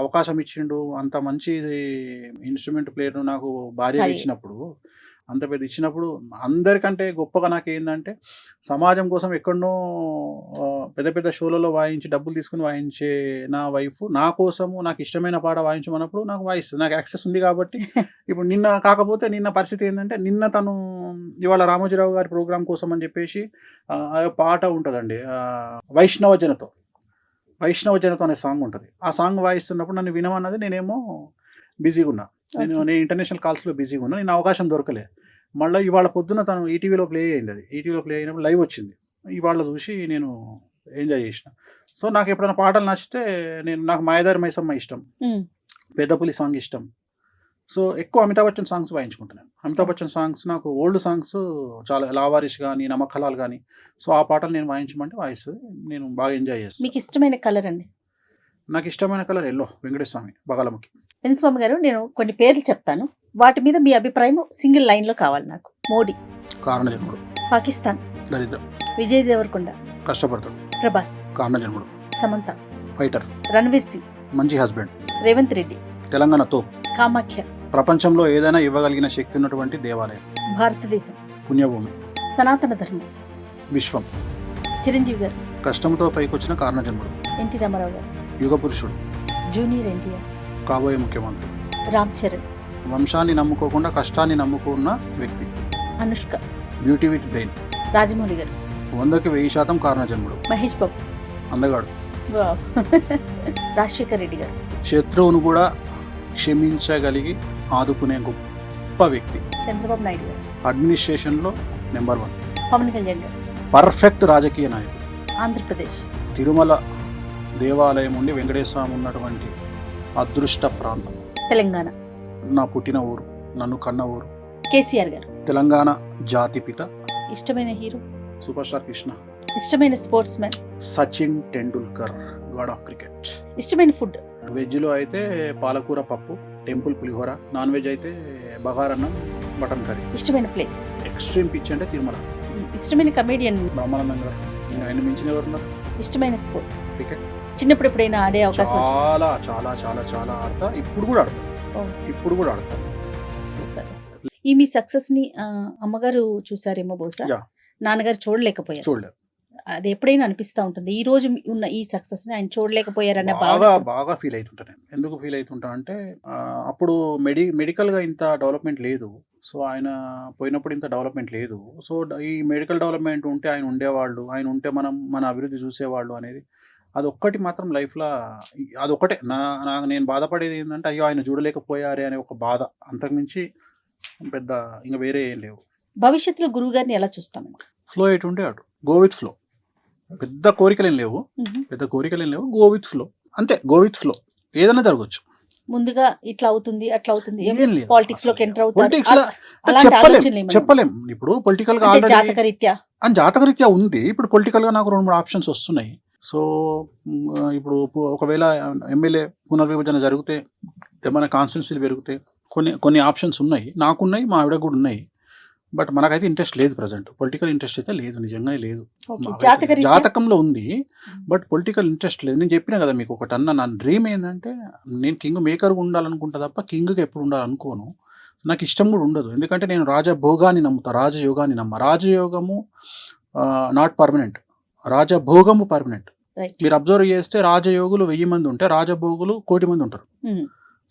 అవకాశం ఇచ్చిండు, అంత మంచి ఇన్స్ట్రుమెంట్ ప్లేయర్ను నాకు భార్యగా ఇచ్చినప్పుడు, అంత పెద్ద ఇచ్చినప్పుడు అందరికంటే గొప్పగా నాకు ఏంటంటే సమాజం కోసం ఎక్కడనో పెద్ద పెద్ద షోలలో వాయించి డబ్బులు తీసుకుని వాయించే నా వైఫ్ నా కోసము నాకు ఇష్టమైన పాట వాయించమన్నప్పుడు నాకు వాయిస్తుంది. నాకు యాక్సెస్ ఉంది కాబట్టి ఇప్పుడు కాకపోతే నిన్న పరిస్థితి ఏంటంటే తను ఇవాళ రామోజీరావు గారి ప్రోగ్రాం కోసం అని చెప్పేసి పాట ఉంటుందండి, వైష్ణవ జనతో అనే సాంగ్ ఉంటుంది. ఆ సాంగ్ వాయిస్తున్నప్పుడు నన్ను వినమన్నది, నేనేమో బిజీగా ఉన్నా, నేను ఇంటర్నేషనల్ కాల్స్లో బిజీగా ఉన్నా, నేను అవకాశం దొరకలే. మళ్ళీ ఇవాళ పొద్దున తను ఈటీవీలో ప్లే అయింది, అది ఈటీవీలో ప్లే అయినప్పుడు లైవ్ వచ్చింది, ఇవాళ చూసి నేను ఎంజాయ్ చేసిన. సో నాకు ఎప్పుడైనా పాటలు నచ్చితే నాకు మాయదారి మైసమ్మ ఇష్టం, పెద్దపులి సాంగ్ ఇష్టం. సో ఎక్కువ అమితాబ్ బచ్చన్ సాంగ్స్ వాయించుకుంటున్నాను. అమితాబ్ బచ్చన్ సాంగ్స్ నాకు ఓల్డ్ సాంగ్స్ చాలా, లావారిష్ కానీ నమక్కలాల్ కానీ, సో ఆ పాటలు నేను వాయించమంటే వాయిస్తుంది, నేను బాగా ఎంజాయ్ చేస్తాను. మీకు ఇష్టమైన కలర్ అండి? నాకు ఇష్టమైన కలర్ ఎల్లో, వెంకటేశ్వర స్వామి బగలముఖి. వెంకటస్వామి గారు, నేను కొన్ని పేర్లు చెప్తాను, వాటి మీద మీ అభిప్రాయం సింగిల్ లైన్లో కావాలి నాకు. మోడీ కారణజన్ముడు, పాకిస్తాన్ దరిద్రం, విజయ్ దేవరకొండ కష్టపడతాడు, ప్రభాస్ కారణజన్ముడు, సమంత ఫైటర్, రణవీర్ సింగ్ మంచి హస్బెండ్, రేవంత్ రెడ్డి తెలంగాణ తోప్, కామాఖ్య ప్రపంచంలో ఏదైనా ఇవ్వగలిగిన శక్తి ఉన్నటువంటి దేవాలయం, భారతదేశం పుణ్యభూమి, సనాతన ధర్మం, విశ్వం, చిరంజీవి గారు కష్టంతో పైకొచ్చిన కారణజన్ముడు, ఎన్టీ రామారావు గారు, యుగ పురుషుడు, జూనియర్ ఎన్టీఆర్, కాబోయే ముఖ్యమంత్రి, రామ్ చరణ్, వంశాన్ని నమ్ముకోకుండా కష్టాన్ని నమ్ముకున్న వ్యక్తి, Anushka, beauty with brain, Rajamouli గారు, 100కి 1000% కారణజన్ముడు, మహేష్ బాబు, అందగాడు, వావ్. రాజశేఖర్ రెడ్డి గారు, శత్రువును కూడా క్షమించగలిగి ఆదుకునే గొప్ప వ్యక్తి, చంద్రబాబు నాయుడు గారు, అడ్మినిస్ట్రేషన్లో నెంబర్ 1, పవన్ కళ్యాణ్ గారు, పర్ఫెక్ట్ రాజకీయ నాయకుడు, ఆంధ్రప్రదేశ్, తిరుమల దేవాలయం ఉండి వెంకటేశ్వర స్వామి ఉన్నటువంటి అదృష్ట ప్రాంతం, తెలంగాణ, నా పుట్టిన ఊరు, నన్ను కన్న ఊరు, కేసీఆర్ గారు, తెలంగాణ జాతిపిత, ఇష్టమైన హీరో, సూపర్ స్టార్ కృష్ణ, ఇష్టమైన sports man, Sachin Tendulkar, God of cricket. ఇష్టమైన ఫుడ్, వెజ్లో అయితే పాలకూర పప్పు, టెంపుల్ పులిహోర, నాన్ వెజ్ అయితే బగారన్నం, మటన్ కర్రీ. ఇష్టమైన ప్లేస్, ఎక్స్ట్రీమ్ పిచ్ అంటే తిరుమల. ఇష్టమైన కమేడియన్, బ్రహ్మానందం గారు, ఆయన మించిన ఎవరున్నారు? ఇష్టమైన స్పోర్ట్, క్రికెట్. చిన్నప్పుడు ఎప్పుడైనా ఆడే అవకాశం వచ్చిందా? చాలా చాలా చాలా చాలా ఆడతా, ఇప్పుడు కూడా ఆడతా, ఇప్పుడు కూడా ఆడతా. ఈ మీ సక్సెస్ ని అమ్మగారు చూసారేమో బహుశా, యా. నాన్నగారు చూడలేకపోయారు. చూడలేదు. అది ఎప్పుడైనా అనిపిస్తా ఉంటుంది, ఈ రోజు ఉన్న ఈ సక్సెస్ ని ఆయన చూడలేకపోయారన్న బాగా ఫీల్ అవుతుంటా నేను. ఎందుకు ఫీల్ అవుతుంటా అంటే అప్పుడు మెడికల్గా ఇంత డెవలప్మెంట్ లేదు. సో ఆయన పోయినప్పుడు ఇంత డెవలప్మెంట్ లేదు. సో ఈ మెడికల్ డెవలప్మెంట్ ఉంటే ఆయన ఉండేవాళ్ళు, ఆయన ఉంటే మన అభివృద్ధి చూసేవాళ్ళు అనేది అదొక్కటి మాత్రం లైఫ్లో అదొక్కటే నేను బాధపడేది ఏంటంటే, అయ్యో ఆయన చూడలేకపోయారే అనే ఒక బాధ, అంతకుమించి పెద్ద ఇంకా వేరే ఏం లేవు. భవిష్యత్తులో గురువు గారిని ఎలా చూస్తామండి? ఫ్లో ఎటుంటే అటు, గో విత్ ఫ్లో. పెద్ద కోరికలేం లేవు, గో విత్ ఫ్లో, అంతే. గో విత్ ఫ్లో, ఏదైనా జరగచ్చు. ముందుగా ఇట్లా అవుతుంది అట్లా అవుతుంది, ఏం లేదు. పాలిటిక్స్ లోకి ఎంటర్ Politics లో అవుతారు, చెప్పలేం. ఇప్పుడు పొలిటికల్ గా జాతకరీత్యా ఉంది. ఇప్పుడు పొలిటికల్ గా నాకు 2-3 ఆప్షన్స్ వస్తున్నాయి. సో ఇప్పుడు ఒకవేళ ఎమ్మెల్యే పునర్విభజన జరిగితే, ఏమైనా కాన్స్టిట్యున్సీలు పెరిగితే కొన్ని ఆప్షన్స్ ఉన్నాయి, నాకున్నాయి, మా ఆవిడ కూడా ఉన్నాయి. బట్ మనకైతే ఇంట్రెస్ట్ లేదు. ప్రజెంట్ పొలిటికల్ ఇంట్రెస్ట్ అయితే లేదు, నిజంగానే లేదు. జాతకంలో ఉంది, బట్ పొలిటికల్ ఇంట్రెస్ట్ లేదు. నేను చెప్పినా కదా మీకు ఒకటి అన్న, నా డ్రీమ్ ఏంటంటే నేను కింగ్ మేకర్గా ఉండాలనుకుంటా తప్ప కింగ్గా ఎప్పుడు ఉండాలనుకోను. నాకు ఇష్టం కూడా ఉండదు. ఎందుకంటే నేను రాజభోగాన్ని నమ్ముతా, రాజయోగాన్ని రాజయోగము నాట్ పర్మనెంట్, రాజభోగము పర్మనెంట్. మీరు అబ్జర్వ్ చేస్తే రాజయోగులు 1000 మంది ఉంటే రాజభోగులు 1,000,000 మంది ఉంటారు.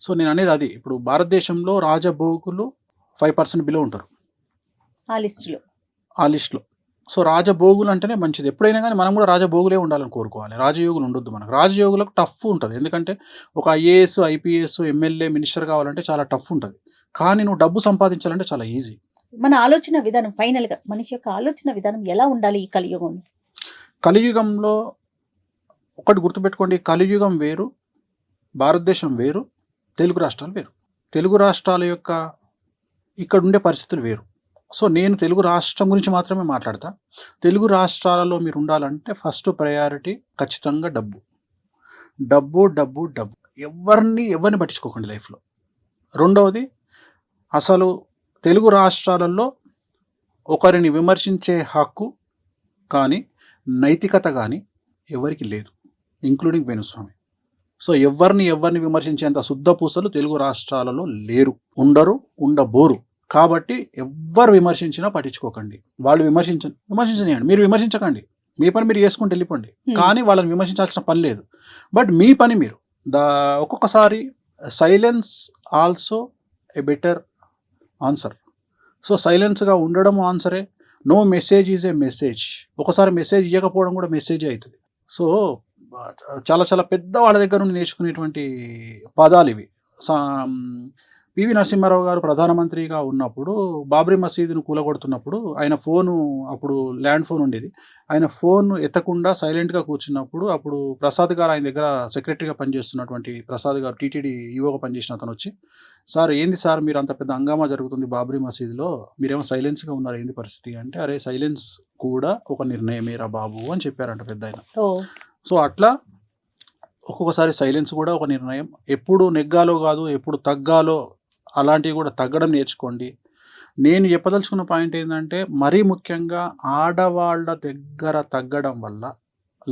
సో నేను అనేది అది. ఇప్పుడు భారతదేశంలో రాజభోగులు 5% బిలో ఉంటారు ఆ లిస్ట్లో. సో రాజభోగులు అంటేనే మంచిది. ఎప్పుడైనా కానీ మనం కూడా రాజభోగులే ఉండాలని కోరుకోవాలి. రాజయోగులు ఉండొద్దు మనకు. రాజయోగులకు టఫ్ ఉంటుంది. ఎందుకంటే ఒక ఐఏఎస్, ఐపీఎస్, ఎమ్మెల్యే, మినిస్టర్ కావాలంటే చాలా టఫ్ ఉంటుంది. కానీ నువ్వు డబ్బు సంపాదించాలంటే చాలా ఈజీ. మన ఆలోచన విధానం ఫైనల్ గా మనిషి యొక్క ఆలోచన విధానం ఎలా ఉండాలి ఈ కలియుగంలో? కలియుగంలో ఒకటి గుర్తుపెట్టుకోండి, కలియుగం వేరు, భారతదేశం వేరు, తెలుగు రాష్ట్రాలు వేరు. తెలుగు రాష్ట్రాల యొక్క ఇక్కడ ఉండే పరిస్థితులు వేరు. సో నేను తెలుగు రాష్ట్రం గురించి మాత్రమే మాట్లాడతా. తెలుగు రాష్ట్రాలలో మీరు ఉండాలంటే ఫస్ట్ ప్రయారిటీ ఖచ్చితంగా డబ్బు. డబ్బు డబ్బు డబ్బు. ఎవరిని పట్టించుకోకండి లైఫ్లో. రెండవది, అసలు తెలుగు రాష్ట్రాలలో ఒకరిని విమర్శించే హక్కు కానీ నైతికత కానీ ఎవరికి లేదు, ఇంక్లూడింగ్ వేణుస్వామి. సో ఎవరిని విమర్శించేంత శుద్ధ పూసలు తెలుగు రాష్ట్రాలలో లేరు, ఉండరు, ఉండబోరు. కాబట్టి ఎవ్వరు విమర్శించినా పట్టించుకోకండి. వాళ్ళు విమర్శించనియండి, మీరు విమర్శించకండి. మీ పని మీరు చేసుకుంటూ వెళ్ళిపోండి. కానీ వాళ్ళని విమర్శించాల్సిన పని లేదు. బట్ మీ పని మీరు ఒక్కొక్కసారి silence also a better answer. So సైలెన్స్గా ఉండడం ఆన్సరే. No message is a message. ఒకసారి మెసేజ్ ఇవ్వకపోవడం కూడా మెసేజ్ అవుతుంది. సో చాలా చాలా పెద్ద వాళ్ళ దగ్గర నుండి నేర్చుకునేటువంటి పదాలు ఇవి. పివి నరసింహారావు గారు ప్రధానమంత్రిగా ఉన్నప్పుడు బాబ్రీ మసీదును కూలగొడుతున్నప్పుడు ఆయన ఫోను, అప్పుడు ల్యాండ్ ఫోన్ ఉండేది, ఆయన ఫోన్ ఎత్తకుండా సైలెంట్గా కూర్చున్నప్పుడు అప్పుడు ప్రసాద్ గారు, ఆయన దగ్గర సెక్రటరీగా పనిచేస్తున్నటువంటి ప్రసాద్ గారు, టీటీడీ ఈవోగా పనిచేసిన అతను వచ్చి, సార్ ఏంది సార్ మీరు అంత పెద్ద హంగామా జరుగుతుంది బాబ్రీ మసీదులో, మీరేమో సైలెన్స్గా ఉన్నారు, ఏంది పరిస్థితి అంటే, అరే సైలెన్స్ కూడా ఒక నిర్ణయమేరా బాబు అని చెప్పారంట పెద్ద ఆయన. సో అట్లా ఒక్కొక్కసారి సైలెన్స్ కూడా ఒక నిర్ణయం. ఎప్పుడు నెగ్గాలో కాదు, ఎప్పుడు తగ్గాలో, అలాంటివి కూడా తగ్గడం నేర్చుకోండి. నేను చెప్పదలుచుకున్న పాయింట్ ఏంటంటే, మరీ ముఖ్యంగా ఆడవాళ్ళ దగ్గర తగ్గడం వల్ల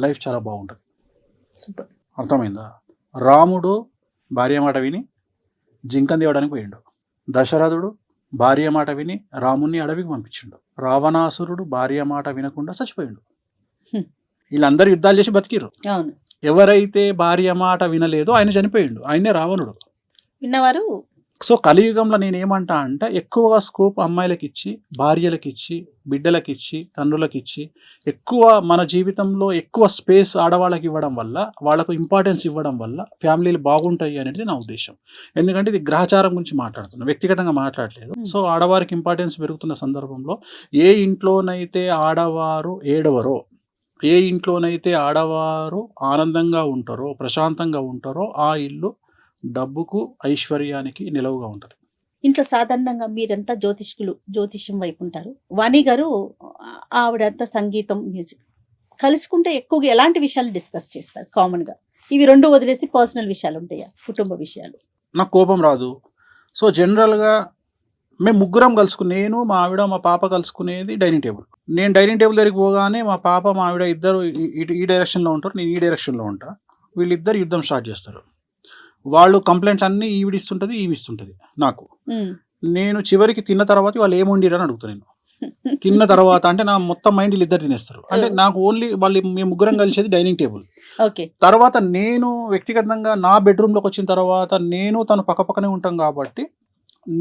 లైఫ్ చాలా బాగుంటుంది. అర్థమైందా? రాముడు భార్య మాట విని జింకను తేవడానికి పోయిండు. దశరథుడు భార్య మాట విని రాముణ్ణి అడవికి పంపించిండు. రావణాసురుడు భార్య మాట వినకుండా చచ్చిపోయిండు. వీళ్ళందరూ యుద్ధాలు చేసి బతికిరు. ఎవరైతే భార్య మాట వినలేదో ఆయన చనిపోయిండు, ఆయనే రావణుడు. విన్నవారు. సో కలియుగంలో నేను ఏమంటా అంటే, ఎక్కువగా స్కోప్ అమ్మాయిలకి ఇచ్చి, భార్యలకి ఇచ్చి, బిడ్డలకి ఇచ్చి, తండ్రులకి ఇచ్చి, ఎక్కువ మన జీవితంలో ఎక్కువ స్పేస్ ఆడవాళ్ళకి ఇవ్వడం వల్ల, వాళ్ళకు ఇంపార్టెన్స్ ఇవ్వడం వల్ల ఫ్యామిలీలు బాగుంటాయి అనేది నా ఉద్దేశం. ఎందుకంటే ఇది గ్రహచారం గురించి మాట్లాడుతున్నా, వ్యక్తిగతంగా మాట్లాడలేదు. సో ఆడవారికి ఇంపార్టెన్స్ పెరుగుతున్న సందర్భంలో, ఏ ఇంట్లోనైతే ఆడవారు ఏడవరో, ఏ ఇంట్లోనైతే ఆడవారు ఆనందంగా ఉంటారో, ప్రశాంతంగా ఉంటారో, ఆ ఇల్లు డబ్బుకు, ఐశ్వర్యానికి నిలవుగా ఉంటుంది. ఇంట్లో సాధారణంగా మీరంతా జ్యోతిష్యం వైపు ఉంటారు. వాణి గారు ఆవిడంతా సంగీతం, మ్యూజిక్. కలుసుకుంటే ఎక్కువగా ఎలాంటి విషయాలు డిస్కస్ చేస్తారు కామన్గా? ఇవి రెండు వదిలేసి పర్సనల్ విషయాలు ఉంటాయా, కుటుంబ విషయాలు? నాకు కోపం రాదు. సో జనరల్గా మేము ముగ్గురం కలుసుకుని, నేను, మా ఆవిడ, మా పాప కలుసుకునేది డైనింగ్ టేబుల్. నేను డైనింగ్ టేబుల్ దగ్గరికి పోగానే మా పాప, మా ఆవిడ ఇద్దరు ఈ డైరెక్షన్లో ఉంటారు, నేను ఈ డైరెక్షన్లో ఉంటా. వీళ్ళిద్దరు యుద్ధం స్టార్ట్ చేస్తారు. వాళ్ళు కంప్లైంట్లు అన్నీ ఈవిడిస్తుంటుంది, ఈమె ఇస్తుంటుంది నాకు. నేను చివరికి తిన్న తర్వాత వాళ్ళు ఏం వండిరని అడుగుతాను. నేను తిన్న తర్వాత అంటే నా మొత్తం మైండ్ వీళ్ళిద్దరు తినేస్తారు. అంటే నాకు ఓన్లీ వాళ్ళు మేము ముగ్గురం కలిసేది డైనింగ్ టేబుల్. తర్వాత నేను వ్యక్తిగతంగా నా బెడ్రూమ్లోకి వచ్చిన తర్వాత నేను తను పక్కపక్కనే ఉంటాం కాబట్టి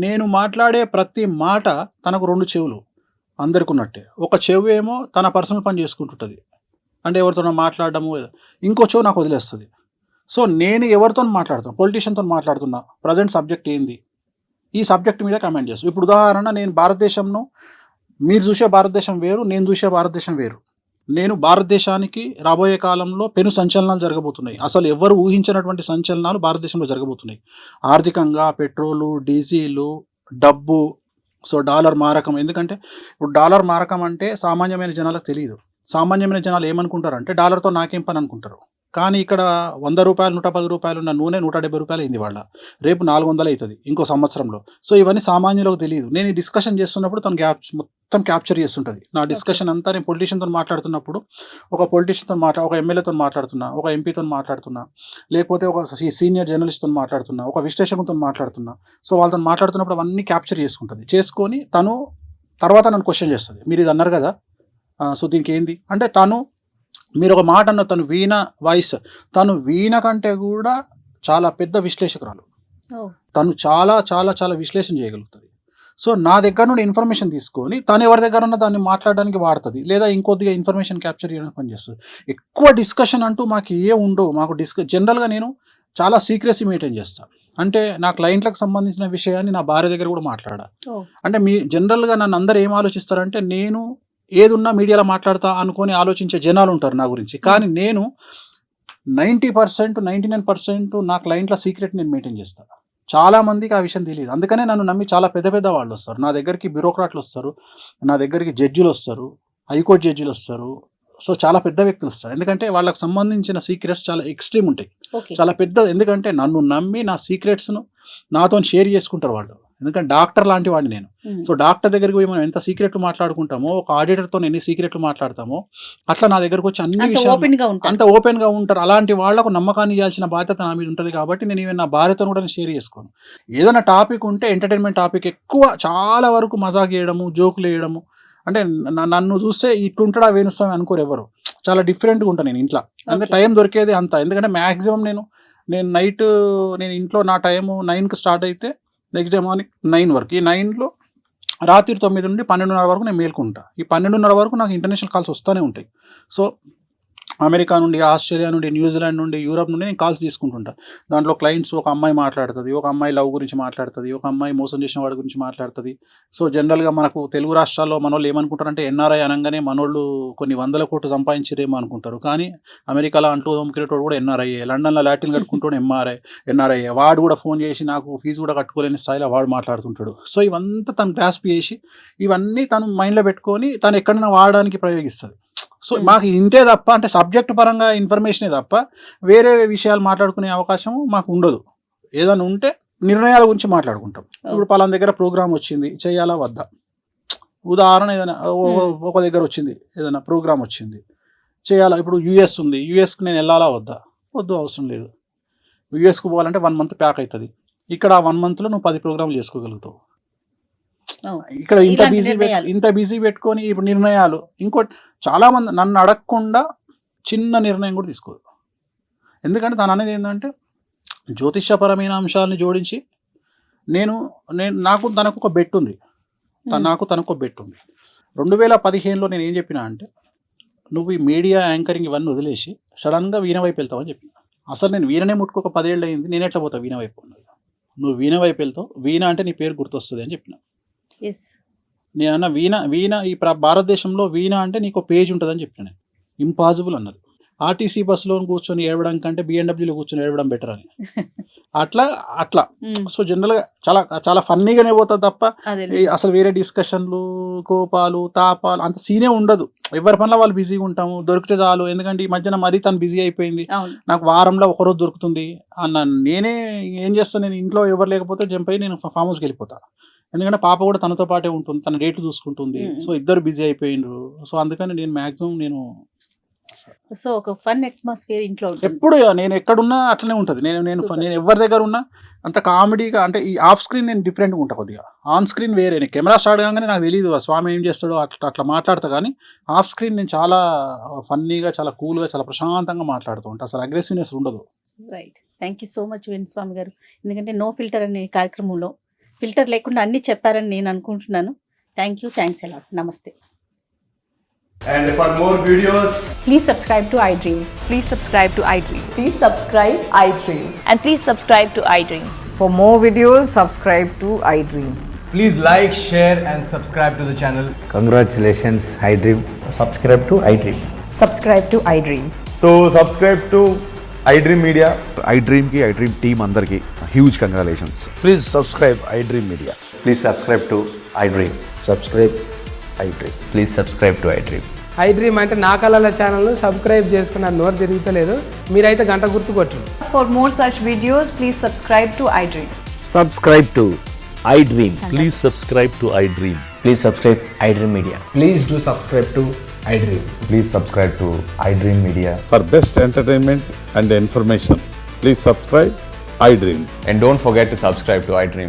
నేను మాట్లాడే ప్రతి మాట తనకు రెండు చెవులు అందరికి ఉన్నట్టే. ఒక చెవు ఏమో తన పర్సనల్ పని చేసుకుంటుంటుంది, అంటే ఎవరితోనో మాట్లాడడము, ఇంకో చెవు నాకు వదిలేస్తుంది. సో నేను ఎవరితో మాట్లాడుతున్నా, పొలిటీషియన్తో మాట్లాడుతున్నా, ప్రజెంట్ సబ్జెక్ట్ ఏంది, ఈ సబ్జెక్ట్ మీద కమెంట్ చేస్తాను. ఇప్పుడు ఉదాహరణ, నేను భారతదేశంను, మీరు చూసే భారతదేశం వేరు, నేను చూసే భారతదేశం వేరు. నేను భారతదేశానికి రాబోయే కాలంలో పెను సంచలనాలు జరగబోతున్నాయి. అసలు ఎవరు ఊహించినటువంటి సంచలనాలు భారతదేశంలో జరగబోతున్నాయి. ఆర్థికంగా పెట్రోలు, డీజిలు, డబ్బు, సో డాలర్ మారకం. ఎందుకంటే ఇప్పుడు డాలర్ మారకం అంటే సామాన్యమైన జనాలకు తెలియదు. సామాన్యమైన జనాలు ఏమనుకుంటారంటే డాలర్తో నాకేం పని అనుకుంటారు. కానీ ఇక్కడ 100 రూపాయలు, 110 రూపాయలు ఉన్న నూనె 170 రూపాయలు అయింది వాళ్ళ, రేపు 400 అవుతుంది ఇంకో సంవత్సరంలో. సో ఇవన్నీ సామాన్యులకు తెలియదు. నేను ఈ డిస్కషన్ చేస్తున్నప్పుడు తను మొత్తం క్యాప్చర్ చేస్తుంటుంది. నా డిస్కషన్ అంతా నేను పొలిటీషియన్తో మాట్లాడుతున్నప్పుడు, ఒక పొలిటీషియన్తో ఒక ఎమ్మెల్యేతో మాట్లాడుతున్నా, ఒక ఎంపీతో మాట్లాడుతున్నా, లేకపోతే ఒక సీనియర్ జర్నలిస్ట్తో మాట్లాడుతున్నా, ఒక విశ్లేషకులతో మాట్లాడుతున్నా. సో వాళ్ళతో మాట్లాడుతున్నప్పుడు అవన్నీ క్యాప్చర్ చేసుకుంటుంది. చేసుకొని తను తర్వాత నన్ను క్వశ్చన్ చేస్తుంది, మీరు ఇది అన్నారు కదా, సో దీనికి ఏంది అంటే, మీరు ఒక మాట అన్న, తను వీణ వాయిస్, తను వీణ కంటే కూడా చాలా పెద్ద విశ్లేషకురాలు. తను చాలా చాలా చాలా విశ్లేషణ చేయగలుగుతుంది. సో నా దగ్గర నుండి ఇన్ఫర్మేషన్ తీసుకొని తను ఎవరి దగ్గర ఉన్న దాన్ని మాట్లాడడానికి వాడుతుంది, లేదా ఇంకొద్దిగా ఇన్ఫర్మేషన్ క్యాప్చర్ చేయడానికి పనిచేస్తుంది. ఎక్కువ డిస్కషన్ అంటూ మాకు ఉండవు. మాకు జనరల్గా నేను చాలా సీక్రెసీ మెయింటైన్ చేస్తాను. అంటే నా క్లయింట్లకు సంబంధించిన విషయాన్ని నా భార్య దగ్గర కూడా మాట్లాడాలి. అంటే జనరల్గా నన్ను అందరూ ఏం ఆలోచిస్తారంటే నేను ఏదున్నా మీడియాలో మాట్లాడతా అనుకొని ఆలోచించే జనాలు ఉంటారు నా గురించి. కానీ నేను 90%, 99% నా క్లయింట్ల సీక్రెట్ నేను మెయింటైన్ చేస్తాను. చాలా మందికి ఆ విషయం తెలియదు. అందుకనే నన్ను నమ్మి చాలా పెద్ద పెద్ద వాళ్ళు వస్తారు నా దగ్గరికి. బ్యూరోక్రాట్లు వస్తారు నా దగ్గరికి, జడ్జిలు వస్తారు, హైకోర్టు జడ్జిలు వస్తారు. సో చాలా పెద్ద వ్యక్తులు వస్తారు. ఎందుకంటే వాళ్ళకి సంబంధించిన సీక్రెట్స్ చాలా ఎక్స్ట్రీమ్ ఉంటాయి, చాలా పెద్ద. ఎందుకంటే నన్ను నమ్మి నా సీక్రెట్స్ను నాతో షేర్ చేసుకుంటారు వాళ్ళు. ఎందుకంటే డాక్టర్ లాంటి వాడిని నేను. సో డాక్టర్ దగ్గరికి పోయి మనం ఎంత సీక్రెట్లు మాట్లాడుకుంటామో, ఒక ఆడిటర్తో ఎన్ని సీక్రెట్లు మాట్లాడతామో, అట్లా నా దగ్గరకు వచ్చి అన్ని విషయాలు అంత ఓపెన్గా ఉంటారు. అలాంటి వాళ్ళకు నమ్మకాన్ని ఇవ్వాల్సిన బాధ్యత నా మీద ఉంటుంది. కాబట్టి నేను ఈవెన్ నా భార్యతో కూడా షేర్ చేసుకోను. ఏదైనా టాపిక్ ఉంటే ఎంటర్టైన్మెంట్ టాపిక్ ఎక్కువ, చాలా వరకు మజాక్ చేయడము, జోకులు వేయడము. అంటే నన్ను చూస్తే ఇట్లుంటాడా వేణుస్వామి అనుకోరు ఎవరు. చాలా డిఫరెంట్గా ఉంటాను నేను ఇంట్లో. అంటే టైం దొరికేది అంత. ఎందుకంటే మ్యాక్సిమం నేను నైట్ నేను ఇంట్లో నా టైము 9కి స్టార్ట్ అయితే నెక్స్ట్ డే మార్నింగ్ 9 వరకు. ఈ 9లో రాత్రి 9 నుండి 12:30 వరకు నేను మేల్కుంటా. ఈ 12:30 వరకు నాకు ఇంటర్నేషనల్ కాల్స్ వస్తూనే ఉంటాయి. సో అమెరికా నుండి, ఆస్ట్రేలియా నుండి, న్యూజిలాండ్ నుండి, యూరప్ నుండి నేను కాల్స్ తీసుకుంటుంటా. దాంట్లో క్లయింట్స్ ఒక అమ్మాయి మాట్లాడుతుంది, ఒక అమ్మాయి లవ్ గురించి మాట్లాడుతుంది, ఒక అమ్మాయి మోసం చేసిన వాడి గురించి మాట్లాడుతుంది. సో జనరల్గా మనకు తెలుగు రాష్ట్రాల్లో మనోళ్ళు ఏమనుకుంటారంటే ఎన్ఆర్ఐ అనగానే మనోళ్ళు కొన్ని 100 కోట్లు సంపాదించిరేమో అనుకుంటారు. కానీ అమెరికాలో అంటూ క్రికెటర్ కూడా ఎన్ఆర్ఐ, లండన్లో లాటిన్ కట్టుకుంటాడు ఎన్ఆర్ఐ. వాడు కూడా ఫోన్ చేసి నాకు ఫీజు కూడా కట్టుకోలేని స్థాయిలో వాడు మాట్లాడుతుంటాడు. సో ఇవంతా తను గ్రాస్ప్ చేసి ఇవన్నీ తను మైండ్లో పెట్టుకొని తను ఎక్కడైనా వాడడానికి ప్రయోగిస్తుంది. సో మాకు ఇంతే తప్ప, అంటే సబ్జెక్ట్ పరంగా ఇన్ఫర్మేషనే తప్ప వేరే విషయాలు మాట్లాడుకునే అవకాశం మాకు ఉండదు. ఏదైనా ఉంటే నిర్ణయాల గురించి మాట్లాడుకుంటాం. ఇప్పుడు పలానా దగ్గర ప్రోగ్రామ్ వచ్చింది, చేయాలా వద్దా. ఉదాహరణ ఏదైనా ఒక దగ్గర వచ్చింది, ఏదైనా ప్రోగ్రామ్ వచ్చింది, చేయాలా. ఇప్పుడు యూఎస్ ఉంది, యూఎస్కి నేను వెళ్ళాలా వద్దా. వద్దు, అవసరం లేదు. యూఎస్కి పోవాలంటే 1 మంత్ ప్యాక్ అవుతుంది. ఇక్కడ ఆ 1 మంత్లో నువ్వు 10 ప్రోగ్రాంలు చేసుకోగలుగుతావు. ఇక్కడ ఇంత బిజీ పెట్టుకొని ఇప్పుడు నిర్ణయాలు. ఇంకోటి, చాలామంది నన్ను అడగకుండా చిన్న నిర్ణయం కూడా తీసుకోదు. ఎందుకంటే తను అనేది ఏంటంటే జ్యోతిష్యపరమైన అంశాలని జోడించి తనకు ఒక బెట్ ఉంది. తనకు బెట్ ఉంది. 2015లో నేను ఏం చెప్పినా అంటే, నువ్వు ఈ మీడియా యాంకరింగ్ ఇవన్నీ వదిలేసి సడన్గా వీణ వైపు వెళ్తావని చెప్పిన. అసలు నేను వీణనే ముట్టుకోక 10 ఏళ్ళు అయింది, నేను ఎట్లా పోతా వీణ వైపు. నువ్వు వీణ వైపు వెళ్తావు, వీణ అంటే నీ పేరు గుర్తొస్తుంది అని చెప్పిన. నేనన్న వీణ ఈ భారతదేశంలో వీణ అంటే నీకు పేజ్ ఉంటుందని చెప్పిన. నేను ఇంపాసిబుల్ అన్నారు. ఆర్టీసీ బస్సులో కూర్చొని ఏడవడం కంటే బిఎండబ్ల్యూలో కూర్చొని ఏడవడం బెటర్ అని. అట్లా సో జనరల్గా చాలా చాలా ఫన్నీగానే పోతుంది తప్ప అసలు వేరే డిస్కషన్లు, కోపాలు, తాపాలు అంత సీనే ఉండదు. ఎవరి పనిలో వాళ్ళు బిజీగా ఉంటాము, దొరికితే చాలు. ఎందుకంటే ఈ మధ్యన మరీ తను బిజీ అయిపోయింది, నాకు వారంలో ఒకరోజు దొరుకుతుంది అన్న. నేనే ఏం చేస్తాను, నేను ఇంట్లో ఎవరు లేకపోతే జంప్ అయ్యి నేను ఫామ్ హౌస్కి వెళ్ళిపోతాను. ఎందుకంటే పాప కూడా తనతో పాటే ఉంటుంది, తన డేట్లు చూసుకుంటుంది. సో ఇద్దరు బిజీ అయిపోయిండ్రు. సో అందుకని నేను మ్యాక్సిమం సో ఒక ఫన్ అట్మాస్ఫియర్ ఇంట్లో ఎప్పుడు నేను ఎక్కడున్నా అట్లనే ఉంటుంది. నేను ఎవరి దగ్గర ఉన్నా అంత కామెడీగా, అంటే ఈ ఆఫ్ స్క్రీన్ నేను డిఫరెంట్గా ఉంటా కొద్దిగా, ఆన్ స్క్రీన్ వేరే. నేను కెమెరా స్టార్ట్ కాగానే నాకు తెలియదు స్వామి ఏం చేస్తాడో అట్లా మాట్లాడతా. కానీ ఆఫ్ స్క్రీన్ నేను చాలా ఫన్నీగా, చాలా కూల్గా, చాలా ప్రశాంతంగా మాట్లాడుతూ ఉంటాను. అసలు అగ్రెసివ్నెస్ ఉండదు. Right. Thank you so much Venu Swamy గారు. ఎందుకంటే నో ఫిల్టర్ అనే కార్యక్రమంలో ఫిల్టర్ లేకుండా అన్ని చెప్పారని నేను అనుకుంటున్నాను. Thank you, thanks a lot. నమస్తే. And for more videos, Please subscribe to iDream. Please subscribe to iDream. Please subscribe iDream. And please subscribe to iDream. For more videos, subscribe to iDream. please like, share and subscribe to the channel. Congratulations, iDream. Subscribe to iDream. Subscribe to iDream. So subscribe to iDream Media. iDream team andarki huge congratulations. Please subscribe iDream Media. Please subscribe to iDream. Subscribe iDream. Please subscribe to iDream. iDream అంటే నా కళల ఛానల్ను subscribe చేసుకున్న నోరు తిరుగుతలేదు, మీరైతే గంట గుర్తు కొట్టండి. For more such videos, please subscribe to iDream. Subscribe to iDream. Please subscribe to iDream. Please subscribe iDream Media. Please do subscribe to iDream. Please subscribe to iDream Media. For best entertainment and information, please subscribe iDream. And don't forget to subscribe to iDream.